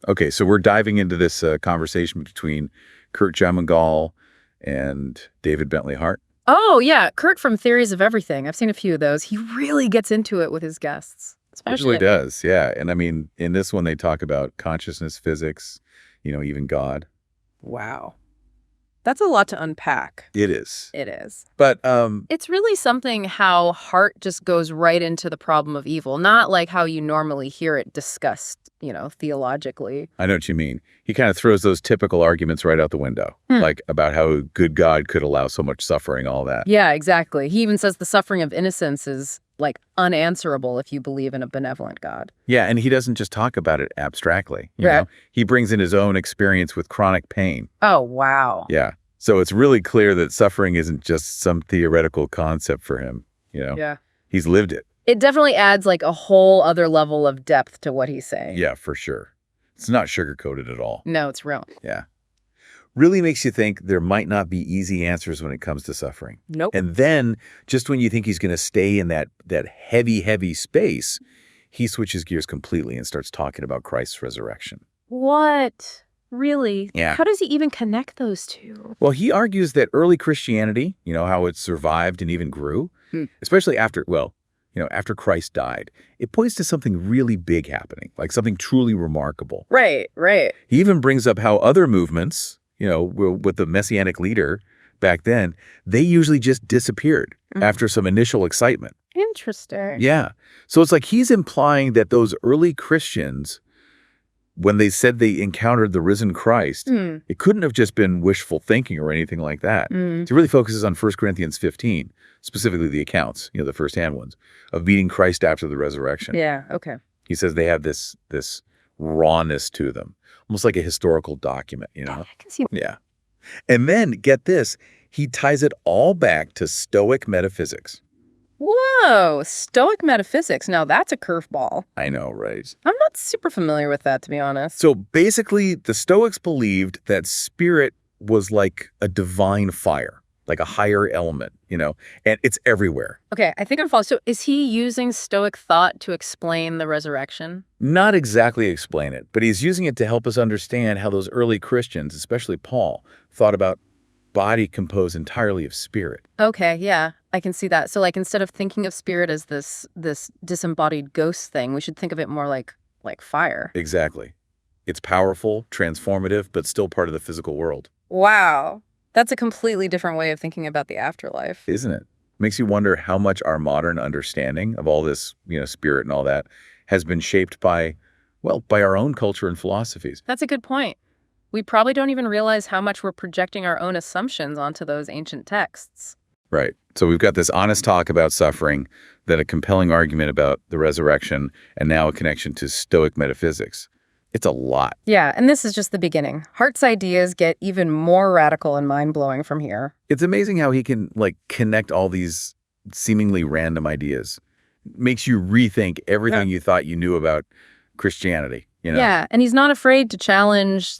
S3: Okay, so we're diving into this conversation between Curt Jaimungal and David Bentley Hart.
S4: Oh, yeah. Curt from Theories of Everything. I've seen a few of those. He really gets into it with his guests.
S3: It really does, yeah. And I mean, in this one, they talk about consciousness, physics, even God.
S4: Wow. That's a lot to unpack.
S3: It is.
S4: It is.
S3: But
S4: it's really something how Hart just goes right into the problem of evil, not like how you normally hear it discussed, theologically.
S3: I know what you mean. He kind of throws those typical arguments right out the window, like about how a good God could allow so much suffering, all that.
S4: Yeah, exactly. He even says the suffering of innocence is like unanswerable if you believe in a benevolent God.
S3: Yeah, and he doesn't just talk about it abstractly. You
S4: Right.
S3: know? He brings in his own experience with chronic pain.
S4: Oh, wow.
S3: Yeah. So it's really clear that suffering isn't just some theoretical concept for him.
S4: Yeah.
S3: He's lived it.
S4: It definitely adds like a whole other level of depth to what he's saying.
S3: Yeah, for sure. It's not sugar-coated at all.
S4: No, it's real.
S3: Yeah. Really makes you think there might not be easy answers when it comes to suffering.
S4: Nope.
S3: And then, just when you think he's going to stay in that heavy, heavy space, he switches gears completely and starts talking about Christ's resurrection.
S4: What? Really?
S3: Yeah.
S4: How does he even connect those two?
S3: Well, he argues that early Christianity, how it survived and even grew, especially after Christ died, it points to something really big happening, like something truly remarkable.
S4: Right.
S3: He even brings up how other movements, with the Messianic leader back then, they usually just disappeared after some initial excitement.
S4: Interesting.
S3: Yeah. So it's like he's implying that those early Christians, when they said they encountered the risen Christ, it couldn't have just been wishful thinking or anything like that. He really focuses on 1 Corinthians 15, specifically the accounts, the firsthand ones, of meeting Christ after the resurrection.
S4: Yeah, okay.
S3: He says they have this rawness to them, almost like a historical document,
S4: I can see.
S3: Yeah. And then, get this, he ties it all back to Stoic metaphysics.
S4: Whoa, Stoic metaphysics. Now that's a curveball.
S3: I know, right?
S4: I'm not super familiar with that, to be honest.
S3: So basically, the Stoics believed that spirit was like a divine fire, like a higher element, and it's everywhere.
S4: Okay, I think I'm following. So is he using Stoic thought to explain the resurrection?
S3: Not exactly explain it, but he's using it to help us understand how those early Christians, especially Paul, thought about body composed entirely of spirit.
S4: Okay, yeah, I can see that. So like instead of thinking of spirit as this disembodied ghost thing, we should think of it more like fire.
S3: Exactly. It's powerful, transformative, but still part of the physical world.
S4: Wow. That's a completely different way of thinking about the afterlife.
S3: Isn't it? Makes you wonder how much our modern understanding of all this, spirit and all that has been shaped by our own culture and philosophies.
S4: That's a good point. We probably don't even realize how much we're projecting our own assumptions onto those ancient texts.
S3: Right. So we've got this honest talk about suffering, then a compelling argument about the resurrection, and now a connection to Stoic metaphysics. It's a lot.
S4: Yeah, and this is just the beginning. Hart's ideas get even more radical and mind-blowing from here.
S3: It's amazing how he can, connect all these seemingly random ideas. Makes you rethink everything you thought you knew about Christianity,
S4: Yeah, and he's not afraid to challenge,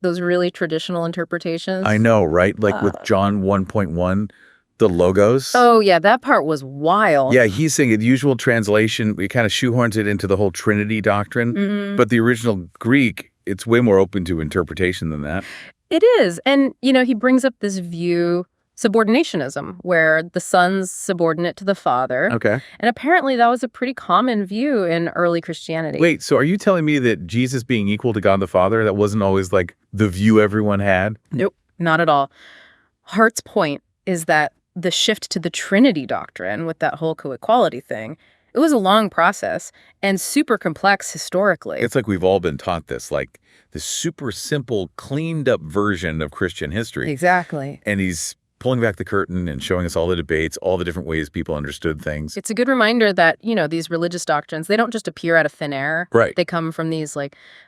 S4: those really traditional interpretations.
S3: I know, right? With John 1.1, the logos.
S4: Oh, yeah, that part was wild.
S3: Yeah, he's saying the usual translation, it kind of shoehorns it into the whole Trinity doctrine. But the original Greek, it's way more open to interpretation than that.
S4: It is. And, he brings up this view, subordinationism, where the son's subordinate to the father.
S3: Okay.
S4: And apparently that was a pretty common view in early Christianity.
S3: Wait, so are you telling me that Jesus being equal to God the Father, that wasn't always the view everyone had?
S4: Nope, not at all. Hart's point is that the shift to the Trinity doctrine with that whole co-equality thing, it was a long process and super complex historically.
S3: It's like we've all been taught this, this super simple, cleaned up version of Christian history.
S4: Exactly.
S3: And he's pulling back the curtain and showing us all the debates, all the different ways people understood things.
S4: It's a good reminder that, these religious doctrines, they don't just appear out of thin air.
S3: Right.
S4: They come from these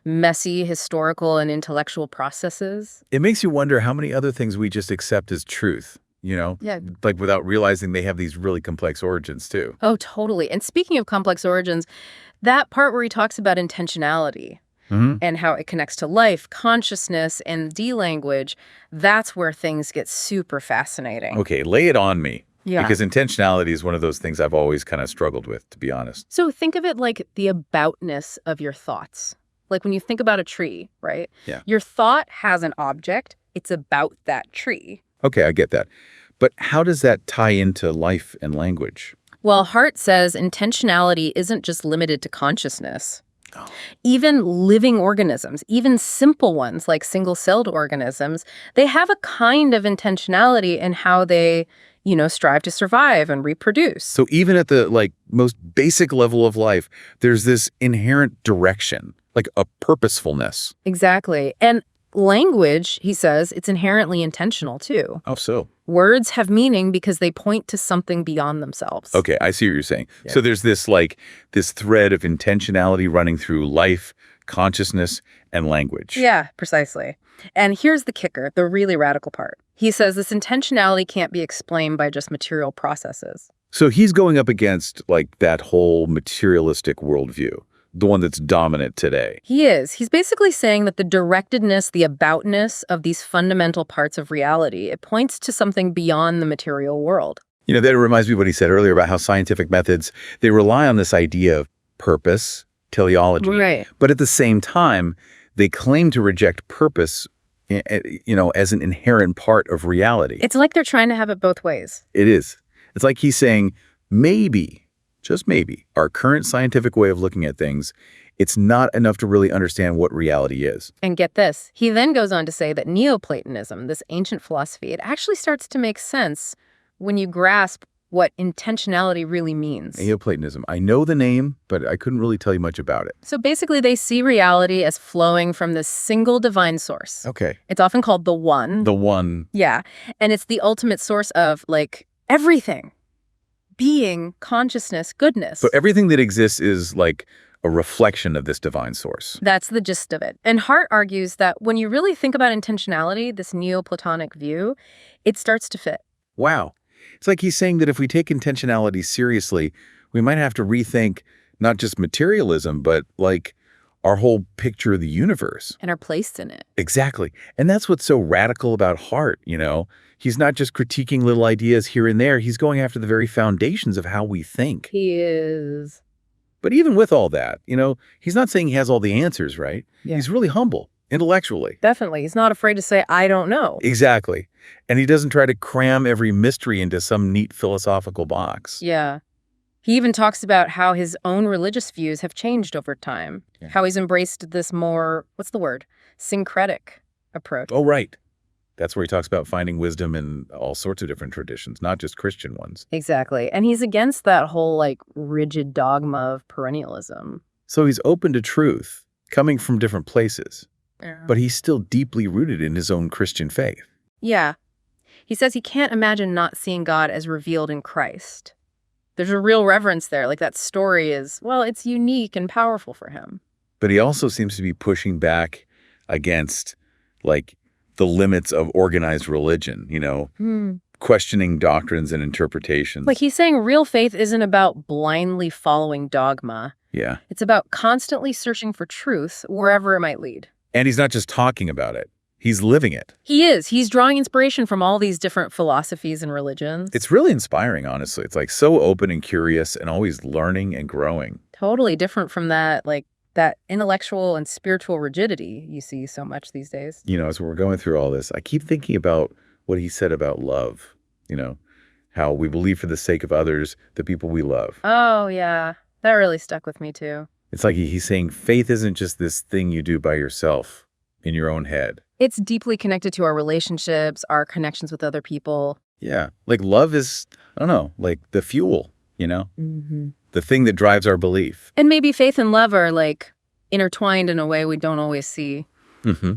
S4: messy historical and intellectual processes.
S3: It makes you wonder how many other things we just accept as truth.
S4: Yeah.
S3: like without realizing they have these really complex origins too.
S4: Oh, totally. And speaking of complex origins, that part where he talks about intentionality and how it connects to life, consciousness, and D-language, that's where things get super fascinating.
S3: Okay, lay it on me.
S4: Yeah.
S3: Because intentionality is one of those things I've always kind of struggled with, to be honest.
S4: So think of it like the aboutness of your thoughts. Like when you think about a tree, right?
S3: Yeah.
S4: Your thought has an object. It's about that tree.
S3: Okay, I get that. But how does that tie into life and language?
S4: Well, Hart says intentionality isn't just limited to consciousness. Oh. Even living organisms, even simple ones like single-celled organisms, they have a kind of intentionality in how they, strive to survive and reproduce.
S3: So even at the most basic level of life, there's this inherent direction, like a purposefulness.
S4: Exactly. And language, he says, it's inherently intentional too.
S3: Oh, so?
S4: Words have meaning because they point to something beyond themselves.
S3: Okay, I see what you're saying.
S4: Yeah.
S3: So there's this this thread of intentionality running through life, consciousness, and language.
S4: Yeah, precisely. And here's the kicker, the really radical part. He says this intentionality can't be explained by just material processes.
S3: So he's going up against that whole materialistic worldview, the one that's dominant today.
S4: He is. He's basically saying that the directedness, the aboutness of these fundamental parts of reality, it points to something beyond the material world.
S3: That reminds me of what he said earlier about how scientific methods, they rely on this idea of purpose, teleology.
S4: Right.
S3: But at the same time, they claim to reject purpose, as an inherent part of reality.
S4: It's like they're trying to have it both ways.
S3: It is. It's like he's saying, maybe, just maybe, our current scientific way of looking at things, it's not enough to really understand what reality is.
S4: And get this, he then goes on to say that Neo-Platonism, this ancient philosophy, it actually starts to make sense when you grasp what intentionality really means.
S3: Neo-Platonism. I know the name, but I couldn't really tell you much about it.
S4: So basically, they see reality as flowing from this single divine source.
S3: Okay.
S4: It's often called the One.
S3: The One.
S4: Yeah. And it's the ultimate source of, everything. Being, consciousness, goodness.
S3: So everything that exists is a reflection of this divine source.
S4: That's the gist of it. And Hart argues that when you really think about intentionality, this Neoplatonic view, it starts to fit.
S3: Wow. It's like he's saying that if we take intentionality seriously, we might have to rethink not just materialism, but our whole picture of the universe.
S4: And our place in it.
S3: Exactly. And that's what's so radical about Hart, He's not just critiquing little ideas here and there. He's going after the very foundations of how we think.
S4: He is.
S3: But even with all that, he's not saying he has all the answers, right?
S4: Yeah.
S3: He's really humble, intellectually.
S4: Definitely. He's not afraid to say, I don't know.
S3: Exactly. And he doesn't try to cram every mystery into some neat philosophical box.
S4: Yeah. He even talks about how his own religious views have changed over time. Yeah. How he's embraced this more, what's the word? Syncretic approach.
S3: Oh, right. That's where he talks about finding wisdom in all sorts of different traditions, not just Christian ones.
S4: Exactly. And he's against that whole rigid dogma of perennialism.
S3: So he's open to truth, coming from different places.
S4: Yeah.
S3: But he's still deeply rooted in his own Christian faith.
S4: Yeah. He says he can't imagine not seeing God as revealed in Christ. There's a real reverence there. That story is, it's unique and powerful for him.
S3: But he also seems to be pushing back against, the limits of organized religion, questioning doctrines and interpretations.
S4: He's saying real faith isn't about blindly following dogma.
S3: Yeah.
S4: It's about constantly searching for truth wherever it might lead.
S3: And he's not just talking about it. He's living it.
S4: He is. He's drawing inspiration from all these different philosophies and religions.
S3: It's really inspiring, honestly. It's so open and curious and always learning and growing.
S4: Totally different from that, that intellectual and spiritual rigidity you see so much these days.
S3: As we're going through all this, I keep thinking about what he said about love, how we believe for the sake of others, the people we love.
S4: Oh, yeah. That really stuck with me, too.
S3: It's like he's saying faith isn't just this thing you do by yourself in your own head.
S4: It's deeply connected to our relationships, our connections with other people.
S3: Yeah. Love is, I don't know, the fuel,
S4: Mm-hmm.
S3: The thing that drives our belief.
S4: And maybe faith and love are intertwined in a way we don't always see.
S3: Mm-hmm.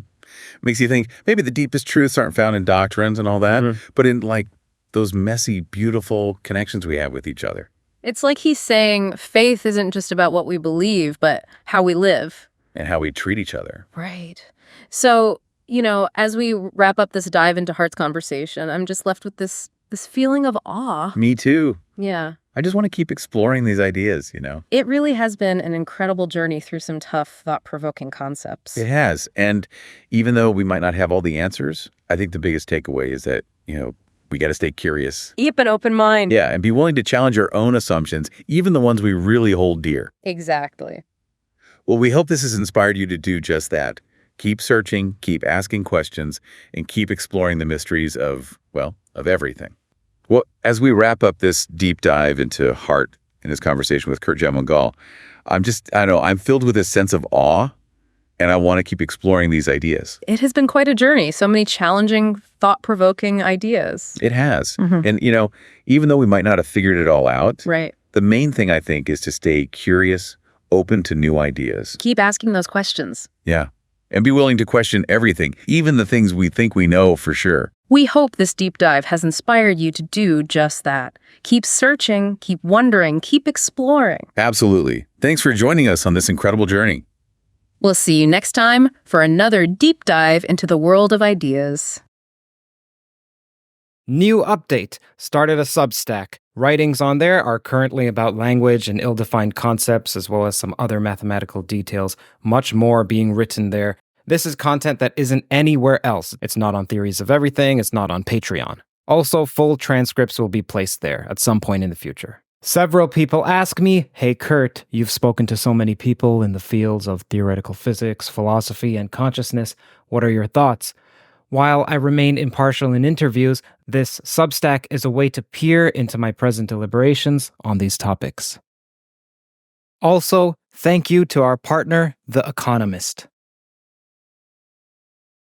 S3: Makes you think maybe the deepest truths aren't found in doctrines and all that, but in those messy, beautiful connections we have with each other.
S4: It's like he's saying faith isn't just about what we believe, but how we live.
S3: And how we treat each other.
S4: Right. So as we wrap up this dive into Hart's conversation, I'm just left with this feeling of awe.
S3: Me too.
S4: Yeah.
S3: I just want to keep exploring these ideas,
S4: It really has been an incredible journey through some tough, thought-provoking concepts.
S3: It has. And even though we might not have all the answers, I think the biggest takeaway is that, we got to stay curious.
S4: Keep an open mind.
S3: Yeah, and be willing to challenge our own assumptions, even the ones we really hold dear.
S4: Exactly.
S3: Well, we hope this has inspired you to do just that. Keep searching, keep asking questions, and keep exploring the mysteries of everything. Well, as we wrap up this deep dive into Hart and his conversation with Curt Jaimungal, I'm filled with a sense of awe, and I want to keep exploring these ideas.
S4: It has been quite a journey. So many challenging, thought-provoking ideas.
S3: It has. And, even though we might not have figured it all out,
S4: right,
S3: the main thing, I think, is to stay curious, open to new ideas.
S4: Keep asking those questions.
S3: Yeah. And be willing to question everything, even the things we think we know for sure.
S4: We hope this deep dive has inspired you to do just that. Keep searching, keep wondering, keep exploring.
S3: Absolutely. Thanks for joining us on this incredible journey.
S4: We'll see you next time for another deep dive into the world of ideas.
S1: New update. Started a Substack. Writings on there are currently about language and ill-defined concepts, as well as some other mathematical details. Much more being written there. This is content that isn't anywhere else. It's not on Theories of Everything. It's not on Patreon. Also, full transcripts will be placed there at some point in the future. Several people ask me, "Hey Curt, you've spoken to so many people in the fields of theoretical physics, philosophy, and consciousness. What are your thoughts?" While I remain impartial in interviews, this Substack is a way to peer into my present deliberations on these topics. Also, thank you to our partner, The Economist.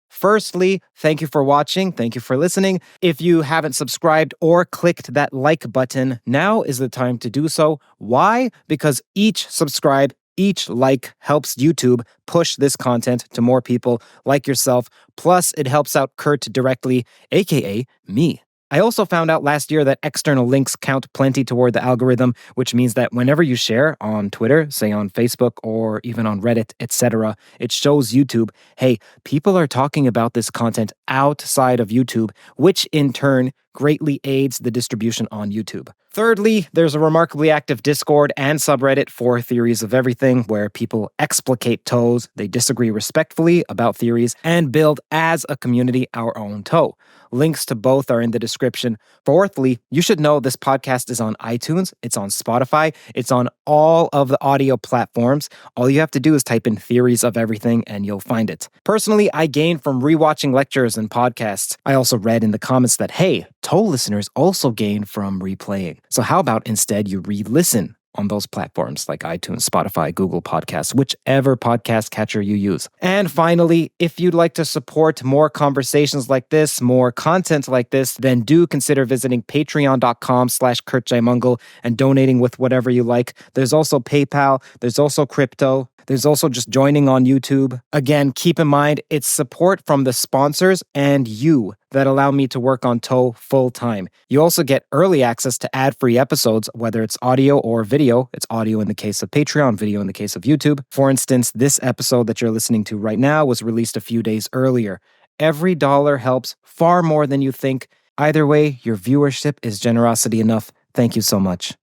S1: Firstly, thank you for watching. Thank you for listening. If you haven't subscribed or clicked that like button, now is the time to do so. Why? Because each subscribe, each like helps YouTube push this content to more people like yourself. Plus, it helps out Curt directly, aka me. I also found out last year that external links count plenty toward the algorithm, which means that whenever you share on Twitter, say on Facebook, or even on Reddit, etc., it shows YouTube, hey, people are talking about this content outside of YouTube, which in turn greatly aids the distribution on YouTube. Thirdly, there's a remarkably active Discord and subreddit for Theories of Everything, where people explicate toes, they disagree respectfully about theories, and build as a community our own toe. Links to both are in the description. Fourthly, you should know this podcast is on iTunes, it's on Spotify, it's on all of the audio platforms. All you have to do is type in Theories of Everything and you'll find it. Personally, I gain from rewatching lectures and podcasts. I also read in the comments that, hey, toe listeners also gain from replaying. So how about instead you re-listen on those platforms like iTunes, Spotify, Google Podcasts, whichever podcast catcher you use. And finally, if you'd like to support more conversations like this, more content like this, then do consider visiting patreon.com/Curt Jaimungal and donating with whatever you like. There's also PayPal, there's also crypto, there's also just joining on YouTube. Again, keep in mind, it's support from the sponsors and you that allow me to work on Toe full time. You also get early access to ad-free episodes, whether it's audio or video. It's audio in the case of Patreon, video in the case of YouTube. For instance, this episode that you're listening to right now was released a few days earlier. Every dollar helps far more than you think. Either way, your viewership is generosity enough. Thank you so much.